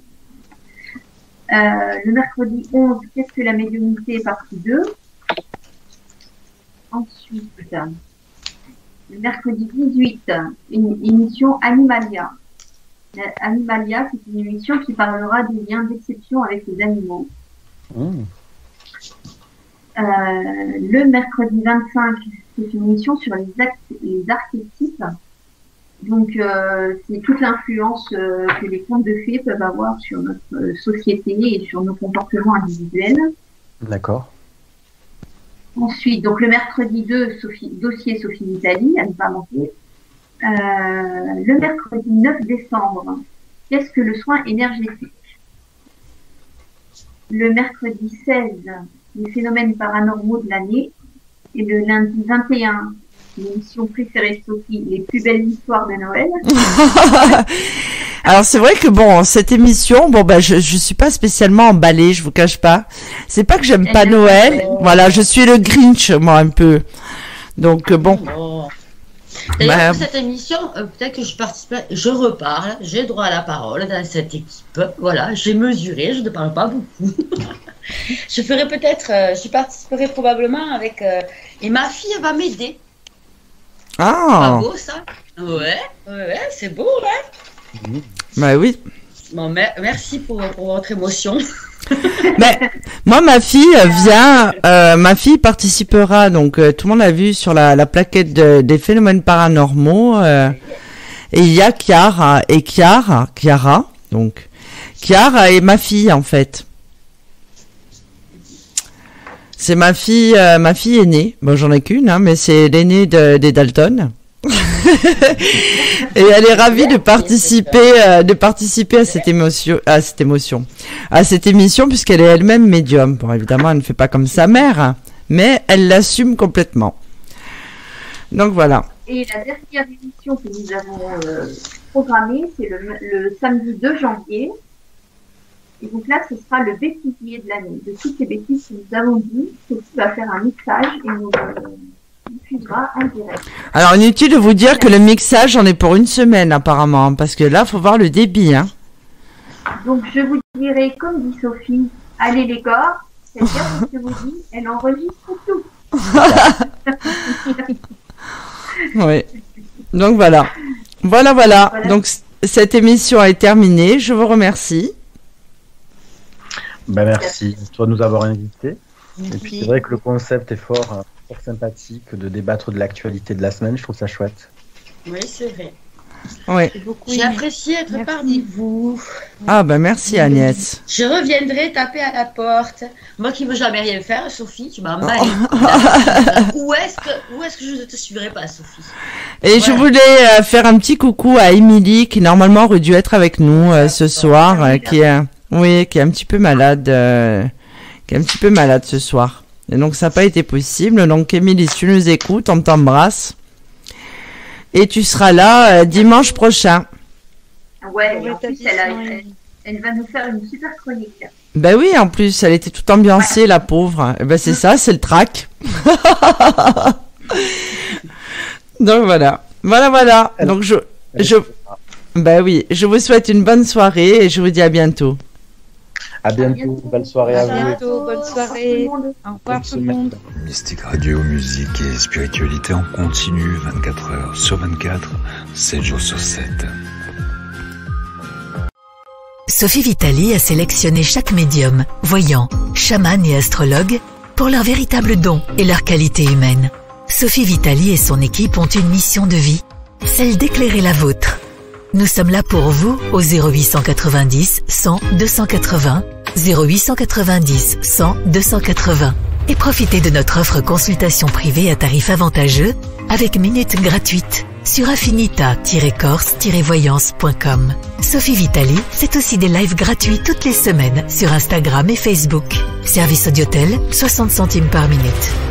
Le mercredi 11, qu'est-ce que la médiumnité, partie 2. Ensuite, le mercredi 18, une émission Animalia. Animalia, c'est une émission qui parlera des liens d'exception avec les animaux. Le mercredi 25, c'est une émission sur les archétypes. Donc, c'est toute l'influence que les contes de fées peuvent avoir sur notre société et sur nos comportements individuels. D'accord. Ensuite, donc le mercredi 2, dossier Sophie Vitali, à ne pas manquer. Le mercredi 9 décembre, qu'est-ce que le soin énergétique? Le mercredi 16, les phénomènes paranormaux de l'année. Et le lundi 21, l'émission préférée de Sophie, les plus belles histoires de Noël. Alors c'est vrai que bon, cette émission, bon ben je suis pas spécialement emballée, je vous cache pas. C'est pas que j'aime pas Noël, voilà, je suis le Grinch moi un peu. Donc bon. D'ailleurs, pour cette émission, peut-être que je participe, je reparle, j'ai droit à la parole dans cette équipe. Voilà, j'ai mesuré, je ne parle pas beaucoup. Je ferai peut-être, je participerai probablement avec, et ma fille va m'aider. Ah. Pas beau ça? Ouais, c'est beau, ouais. Bah oui. Bon, merci pour votre émotion. Mais moi, ma fille vient, ma fille participera, donc tout le monde a vu sur la plaquette des phénomènes paranormaux. Et il y a Chiara, donc Chiara est ma fille en fait. C'est ma fille aînée. Bon, j'en ai qu'une, hein, mais c'est l'aînée des Dalton. Et elle est ravie de participer à cette émission, puisqu'elle est elle-même médium. Bon, évidemment, elle ne fait pas comme sa mère, hein, mais elle l'assume complètement. Donc voilà. Et la dernière émission que nous avons programmée, c'est le samedi 2 janvier. Et donc là, ce sera le bêtisier de l'année. De toutes les bêtises que nous avons dit, Sophie va faire un mixage et nous diffusera en direct. Alors, inutile de vous dire que le mixage, j'en ai pour une semaine apparemment, parce que là, faut voir le débit. Hein. Donc, je vous dirai, comme dit Sophie, allez les gars, c'est-à-dire que je vous dis, elle enregistre tout. Oui. Donc voilà. Voilà. Donc, cette émission est terminée. Je vous remercie. Ben merci de nous avoir invités. Et puis c'est vrai que le concept est fort sympathique de débattre de l'actualité de la semaine. Je trouve ça chouette. Oui, c'est vrai. Ouais. J'ai apprécié être parmi vous. Ah ben merci Agnès. Je reviendrai taper à la porte. Moi qui ne veux jamais rien faire, Sophie, tu m'as mal. Où est-ce que je ne te suivrai pas, Sophie? Et je voulais faire un petit coucou à Émilie qui normalement aurait dû être avec nous ce soir, qui est un petit peu malade, ce soir. Et donc ça n'a pas été possible. Donc Émilie, si tu nous écoutes, on t'embrasse. Et tu seras là dimanche prochain. Ouais, et en plus elle va nous faire une super chronique. Ben oui, en plus, elle était toute ambiancée, la pauvre. Et ben c'est ça, c'est le trac. Donc voilà. Donc ben oui, je vous souhaite une bonne soirée et je vous dis à bientôt. À bientôt, belle soirée à vous. Bonne soirée. Au revoir tout le monde. Mystique Radio, musique et spiritualité en continu, 24 heures sur 24, 7 jours sur 7. Sophie Vitali a sélectionné chaque médium, voyant, chaman et astrologue pour leur véritable don et leur qualité humaine. Sophie Vitali et son équipe ont une mission de vie, celle d'éclairer la vôtre. Nous sommes là pour vous au 0890 100 280, 0890 100 280. et profitez de notre offre consultation privée à tarif avantageux avec minutes gratuites sur affinita-corse-voyance.com. Sophie Vitali, c'est aussi des lives gratuits toutes les semaines sur Instagram et Facebook. Service Audiotel, 60 centimes par minute.